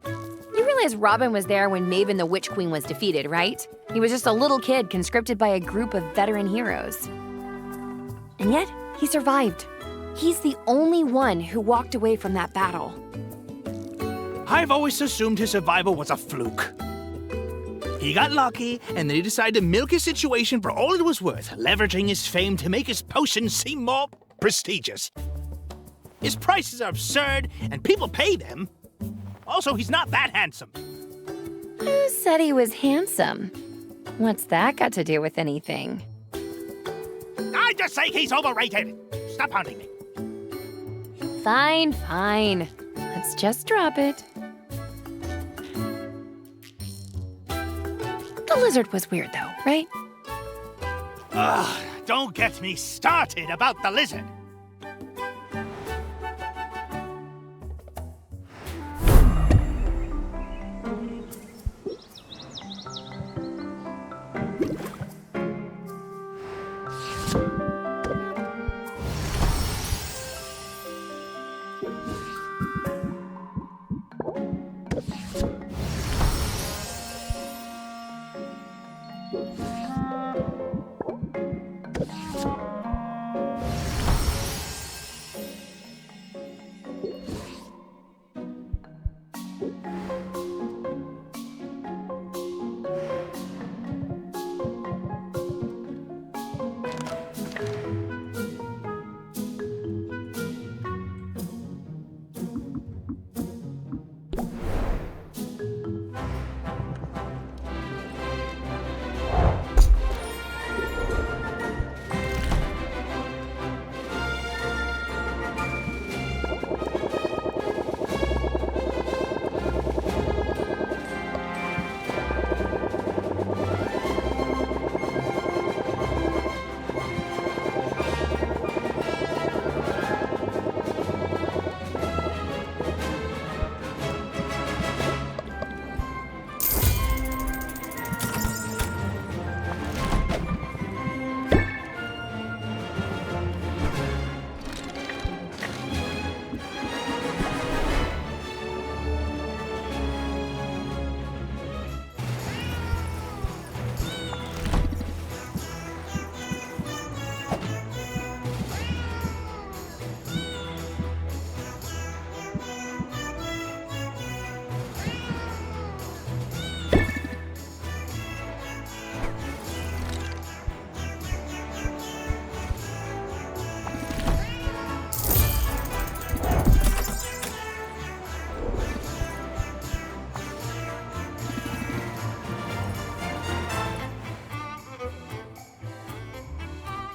D: You realize Robin was there when Maven the Witch Queen was defeated, right? He was just a little kid conscripted by a group of veteran heroes. And yet, he survived. He's the only one who walked away from that battle.
M: I've always assumed his survival was a fluke. He got lucky, and then he decided to milk his situation for all it was worth, leveraging his fame to make his potions seem more prestigious. His prices are absurd, and people pay them. Also, he's not that handsome.
D: Who said he was handsome? What's that got to do with anything?
M: I just say he's overrated. Stop hounding me.
D: Fine, fine. Let's just drop it. The lizard was weird, though, right?
M: Ugh, don't get me started about the lizard.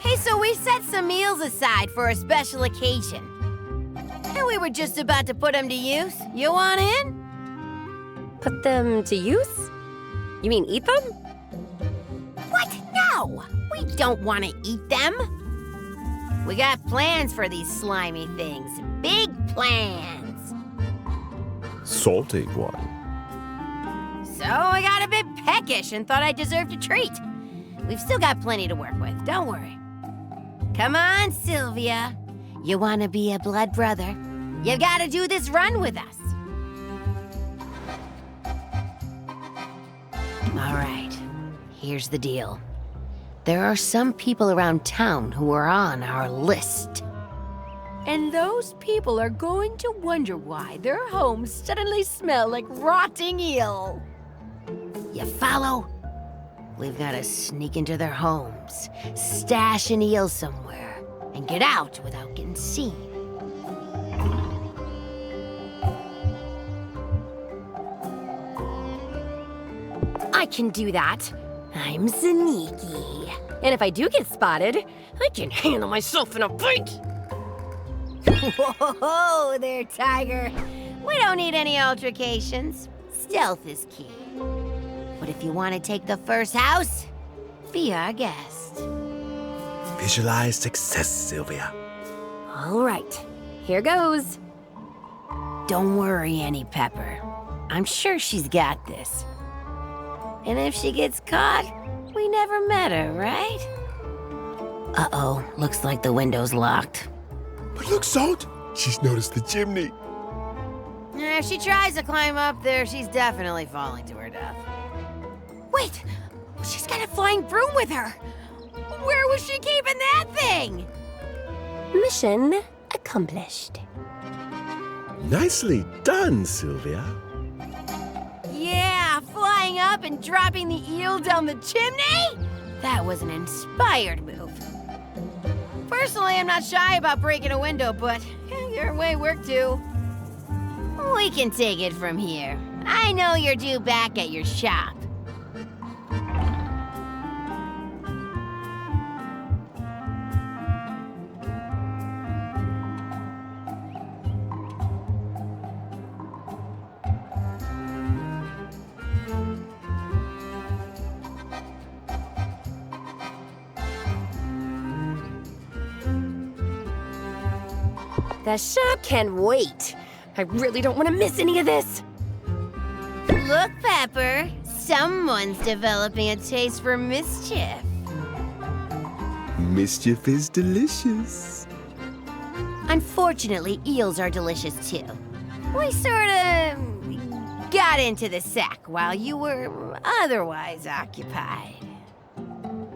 A: Hey, so we set some meals aside for a special occasion. And we were just about to put them to use. You want in?
D: Put them to use? You mean eat them?
A: What? No! We don't want to eat them. We got plans for these slimy things. Big plans.
E: Salty one.
A: So I got a bit peckish and thought I deserved a treat. We've still got plenty to work with, don't worry. Come on, Sylvia. You want to be a blood brother? You gotta do this run with us. All right, here's the deal. There are some people around town who are on our list. And those people are going to wonder why their homes suddenly smell like rotting eel. You follow? We've got to sneak into their homes, stash an eel somewhere, and get out without getting seen.
D: I can do that. I'm sneaky. And if I do get spotted, I can handle myself in a fight.
A: Whoa there, Tiger. We don't need any altercations. Stealth is key. But if you want to take the first house, be our guest.
E: Visualize success, Sylvia.
D: All right, here goes.
A: Don't worry, Annie Pepper. I'm sure she's got this. And if she gets caught, we never met her, right? Uh-oh, looks like the window's locked.
E: But look, Salt! She's noticed the chimney.
A: If she tries to climb up there, she's definitely falling to her death. Wait! She's got a flying broom with her! Where was she keeping that thing?
D: Mission accomplished.
E: Nicely done, Sylvia.
A: Yeah, flying up and dropping the eel down the chimney? That was an inspired move. Personally, I'm not shy about breaking a window, but your way worked too. We can take it from here. I know you're due back at your shop.
D: The shop can wait. I really don't want to miss any of this.
A: Look, Pepper, someone's developing a taste for mischief.
E: Mischief is delicious.
A: Unfortunately, eels are delicious too. We sort of got into the sack while you were otherwise occupied.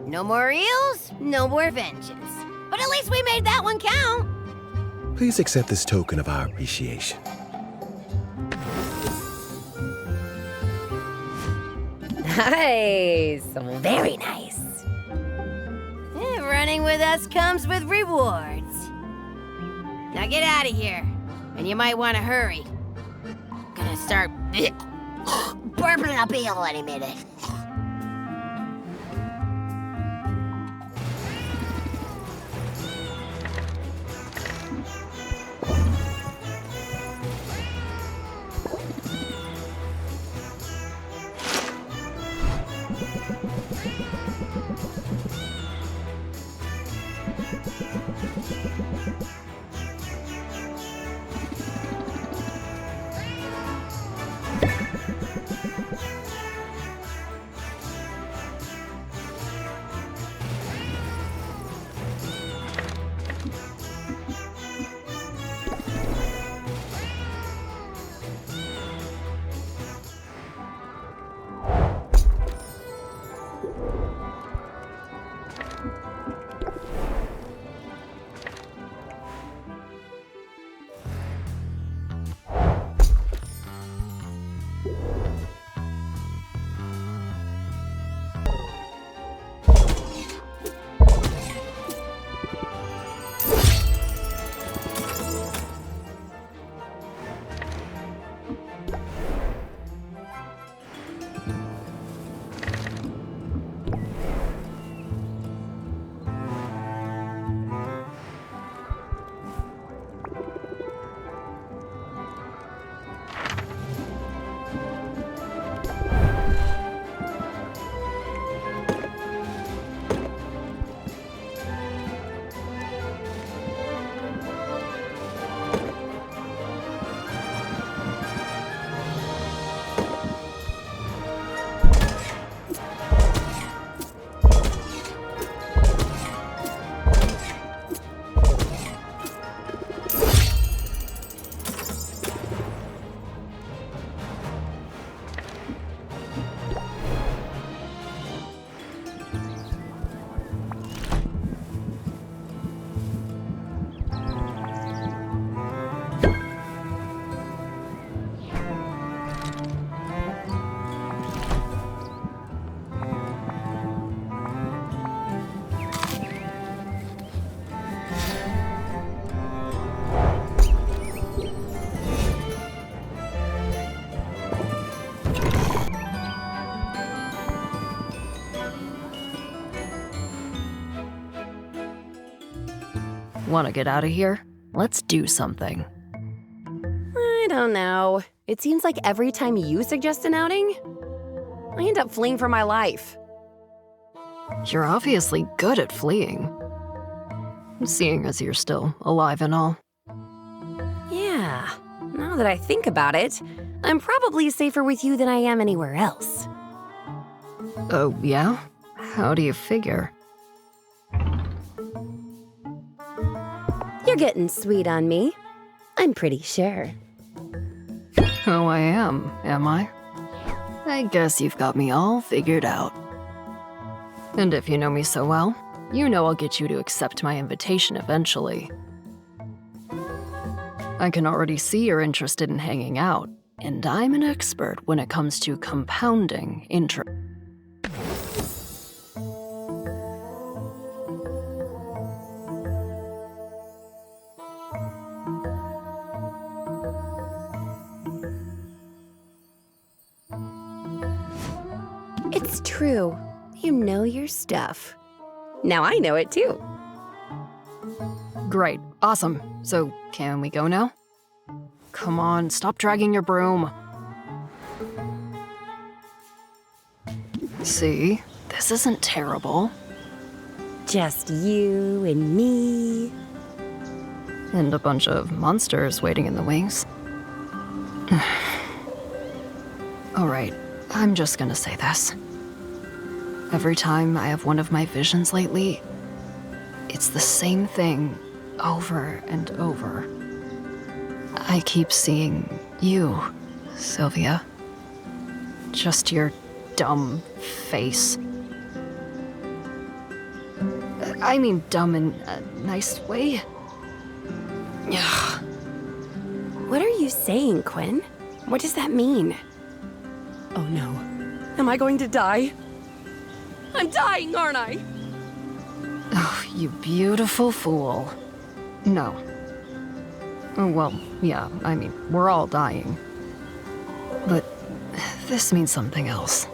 A: No more eels, no more vengeance. But at least we made that one count.
E: Please accept this token of our appreciation.
D: Nice. Very nice.
A: Running with us comes with rewards. Now get out of here. And you might want to hurry. Gonna start burping up eel any minute.
C: Want to get out of here? Let's do something.
D: I don't know. It seems like every time you suggest an outing, I end up fleeing for my life.
C: You're obviously good at fleeing. Seeing as you're still alive and all.
D: Yeah, now that I think about it, I'm probably safer with you than I am anywhere else.
C: Oh, yeah? How do you figure?
D: You're getting sweet on me. I'm pretty sure.
C: Oh, I am I? I guess you've got me all figured out. And if you know me so well, you know I'll get you to accept my invitation eventually. I can already see you're interested in hanging out, and I'm an expert when it comes to compounding interest.
D: It's true. You know your stuff. Now I know it too.
C: Great. Awesome. So, can we go now? Come on, stop dragging your broom. See? This isn't terrible.
D: Just you and me.
C: And a bunch of monsters waiting in the wings. Alright, I'm just gonna say this. Every time I have one of my visions lately, it's the same thing over and over. I keep seeing you, Sylvia. Just your dumb face. I mean dumb in a nice way.
D: What are you saying, Quinn? What does that mean? Oh no. Am I going to die? I'm dying, aren't I?
C: Oh, you beautiful fool. No. Well, yeah, I mean, we're all dying. But this means something else.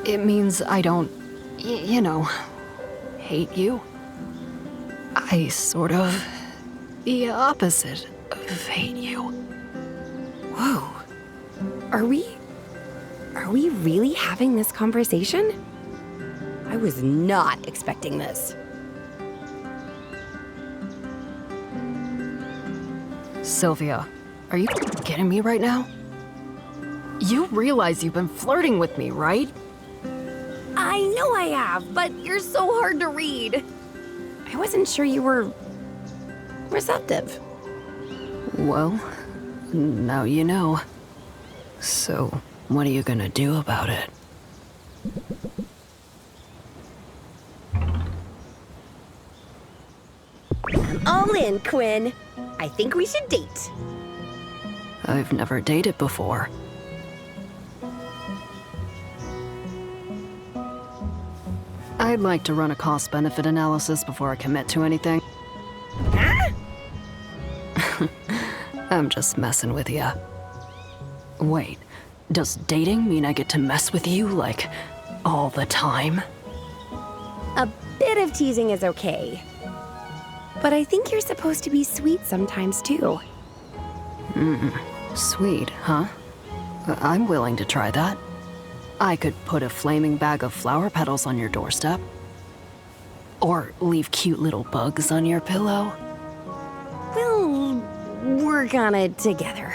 C: It means I don't, you know, hate you. I sort of the opposite of hate you.
D: Whoa. Are we really having this conversation? I was not expecting this.
C: Sylvia, are you kidding me right now? You realize you've been flirting with me, right?
D: I know I have, but you're so hard to read. I wasn't sure you were receptive.
C: Well, now you know. So, what are you gonna do about it?
D: I'm all in, Quinn. I think we should date.
C: I've never dated before. I'd like to run a cost-benefit analysis before I commit to anything.
D: Huh?
C: I'm just messing with ya. Wait, does dating mean I get to mess with you, like, all the time?
D: A bit of teasing is okay. But I think you're supposed to be sweet sometimes, too.
C: Sweet, huh? I'm willing to try that. I could put a flaming bag of flower petals on your doorstep. Or leave cute little bugs on your pillow.
D: We'll work on it together.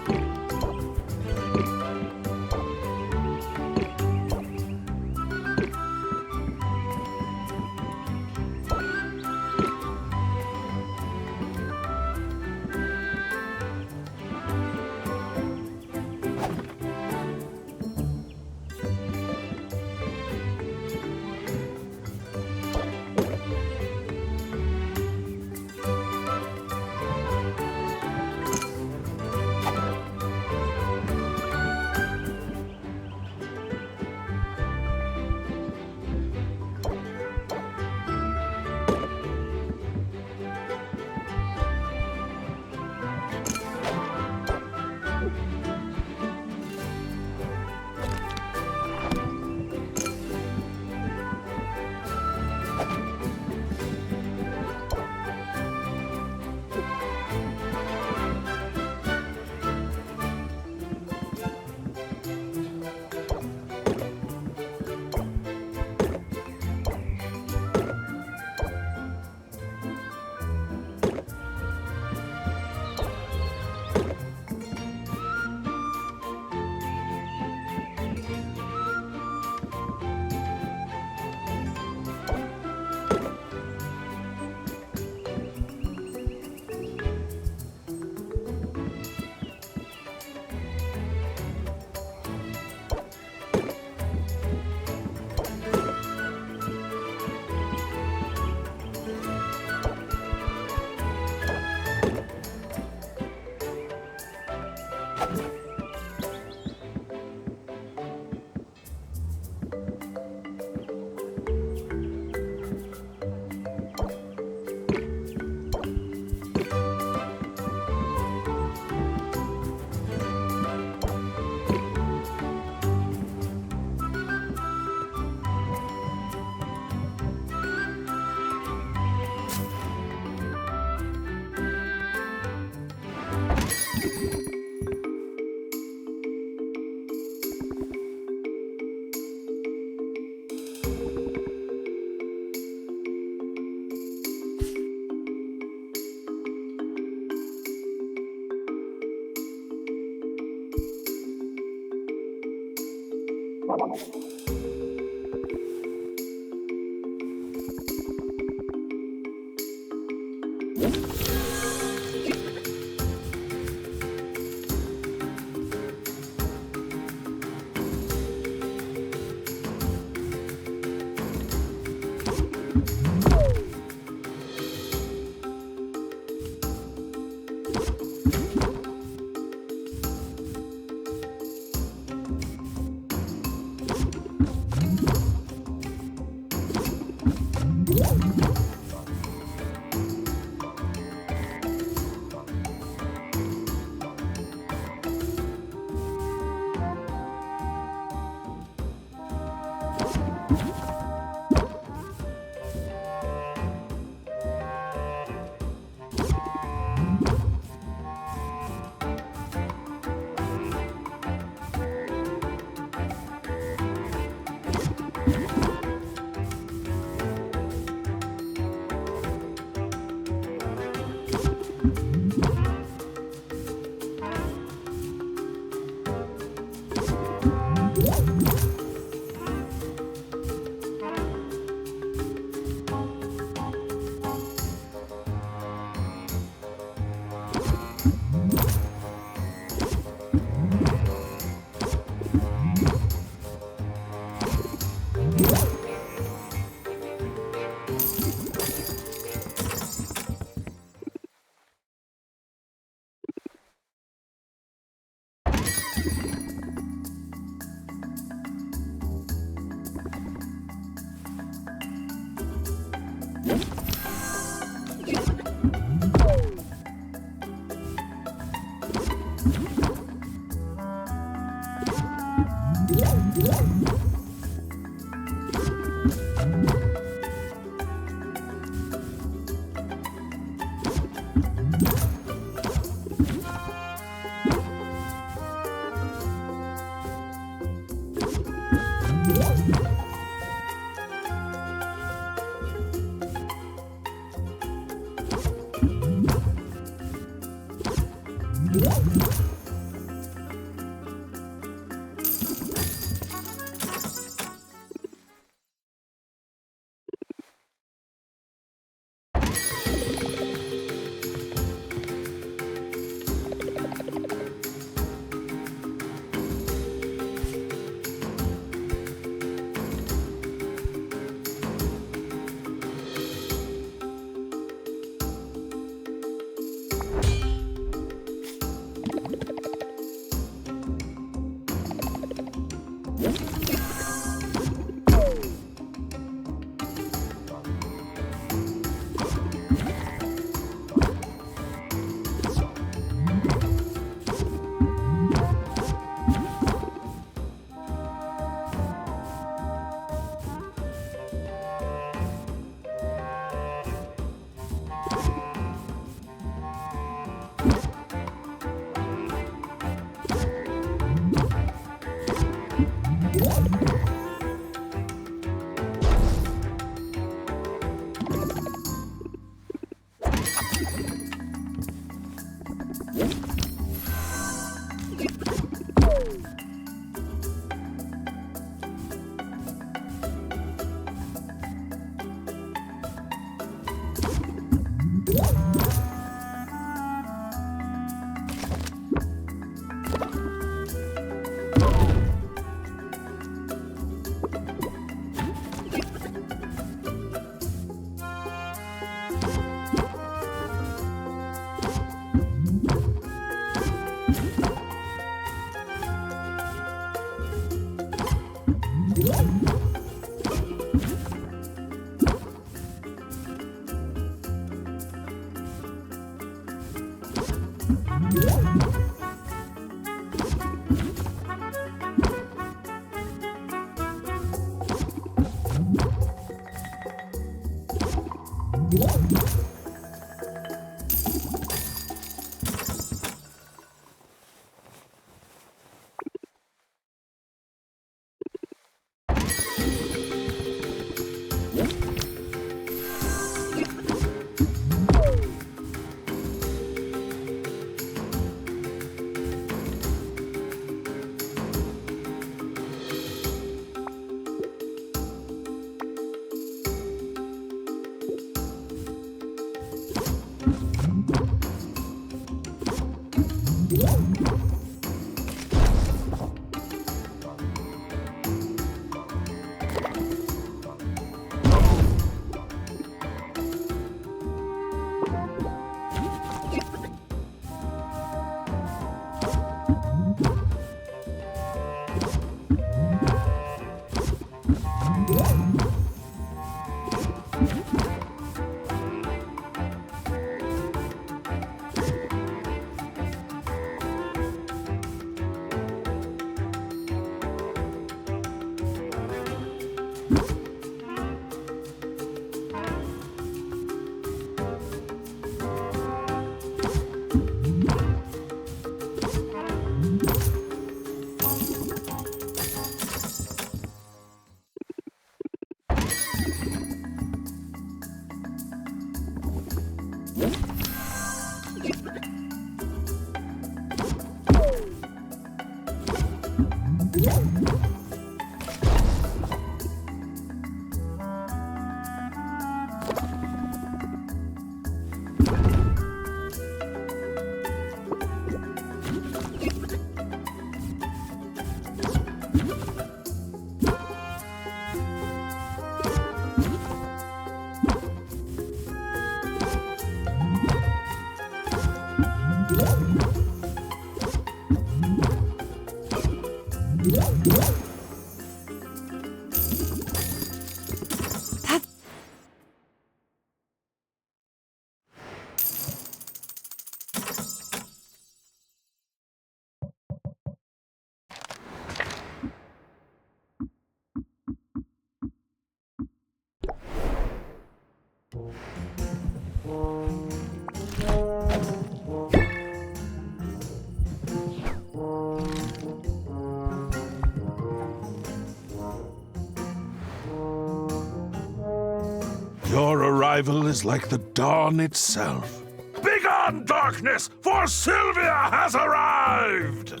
N: Your arrival is like the dawn itself. Begone, darkness, for Sylvia has arrived!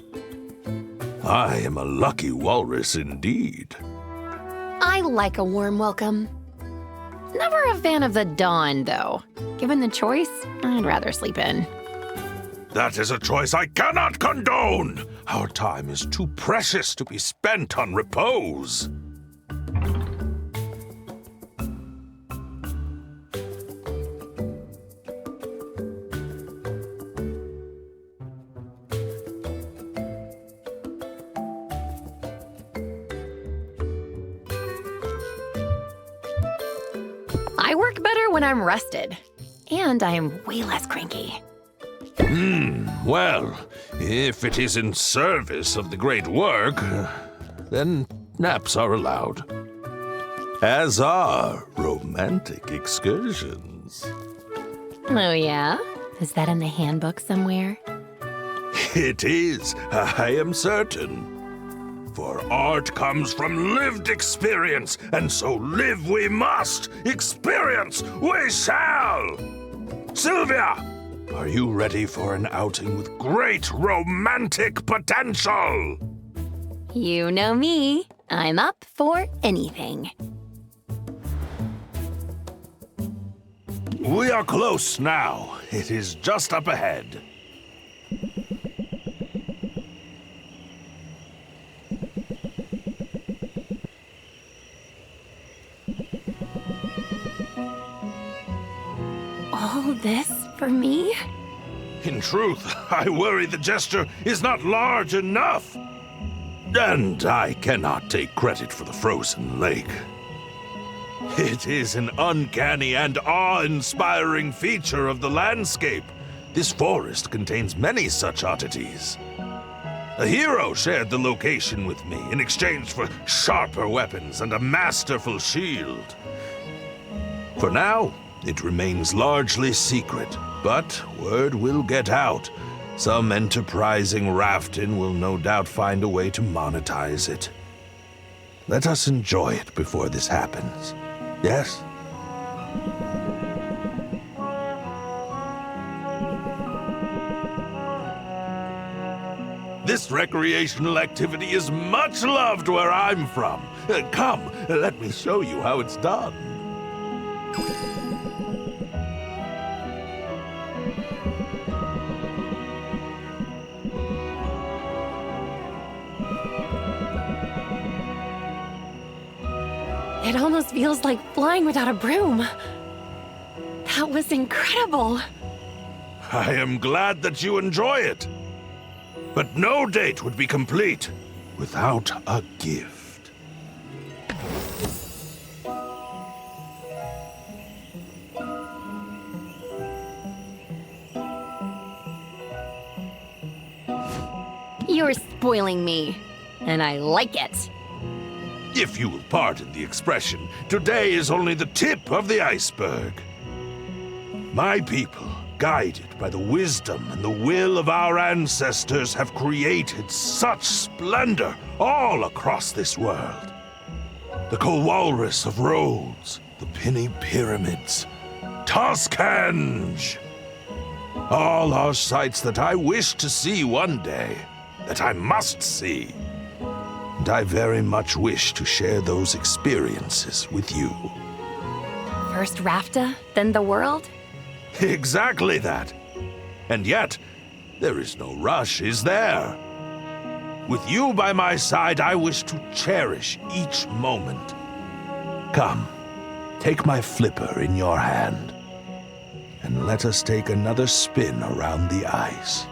N: I am a lucky walrus indeed.
D: I like a warm welcome. Never a fan of the dawn, though. Given the choice, I'd rather sleep in.
N: That is a choice I cannot condone! Our time is too precious to be spent on repose.
D: I work better when I'm rested. And I am way less cranky.
N: Well, if it is in service of the great work, then naps are allowed. As are romantic excursions.
D: Oh, yeah? Is that in the handbook somewhere?
N: It is, I am certain. For art comes from lived experience, and so live we must, experience we shall! Sylvia, are you ready for an outing with great romantic potential?
D: You know me. I'm up for anything.
N: We are close now. It is just up ahead.
D: All this for me?
N: In truth, I worry the gesture is not large enough. And I cannot take credit for the frozen lake. It is an uncanny and awe-inspiring feature of the landscape, This forest contains many such oddities. A hero shared the location with me in exchange for sharper weapons and a masterful shield. For now, it remains largely secret, but word will get out. Some enterprising Raftin will no doubt find a way to monetize it. Let us enjoy it before this happens. Yes? This recreational activity is much loved where I'm from. Come, let me show you how it's done.
G: It almost feels like flying without a broom. That was incredible.
N: I am glad that you enjoy it. But no date would be complete without a gift.
D: You're spoiling me, and I like it.
N: If you will pardon the expression, today is only the tip of the iceberg. My people, guided by the wisdom and the will of our ancestors, have created such splendor all across this world. The Walrus of Rhodes, the Penny Pyramids, Toscange. All are sights that I wish to see one day, that I must see. And I very much wish to share those experiences with you.
D: First Rafta, then the world?
N: Exactly that. And yet, there is no rush, is there? With you by my side, I wish to cherish each moment. Come, take my flipper in your hand, and let us take another spin around the ice.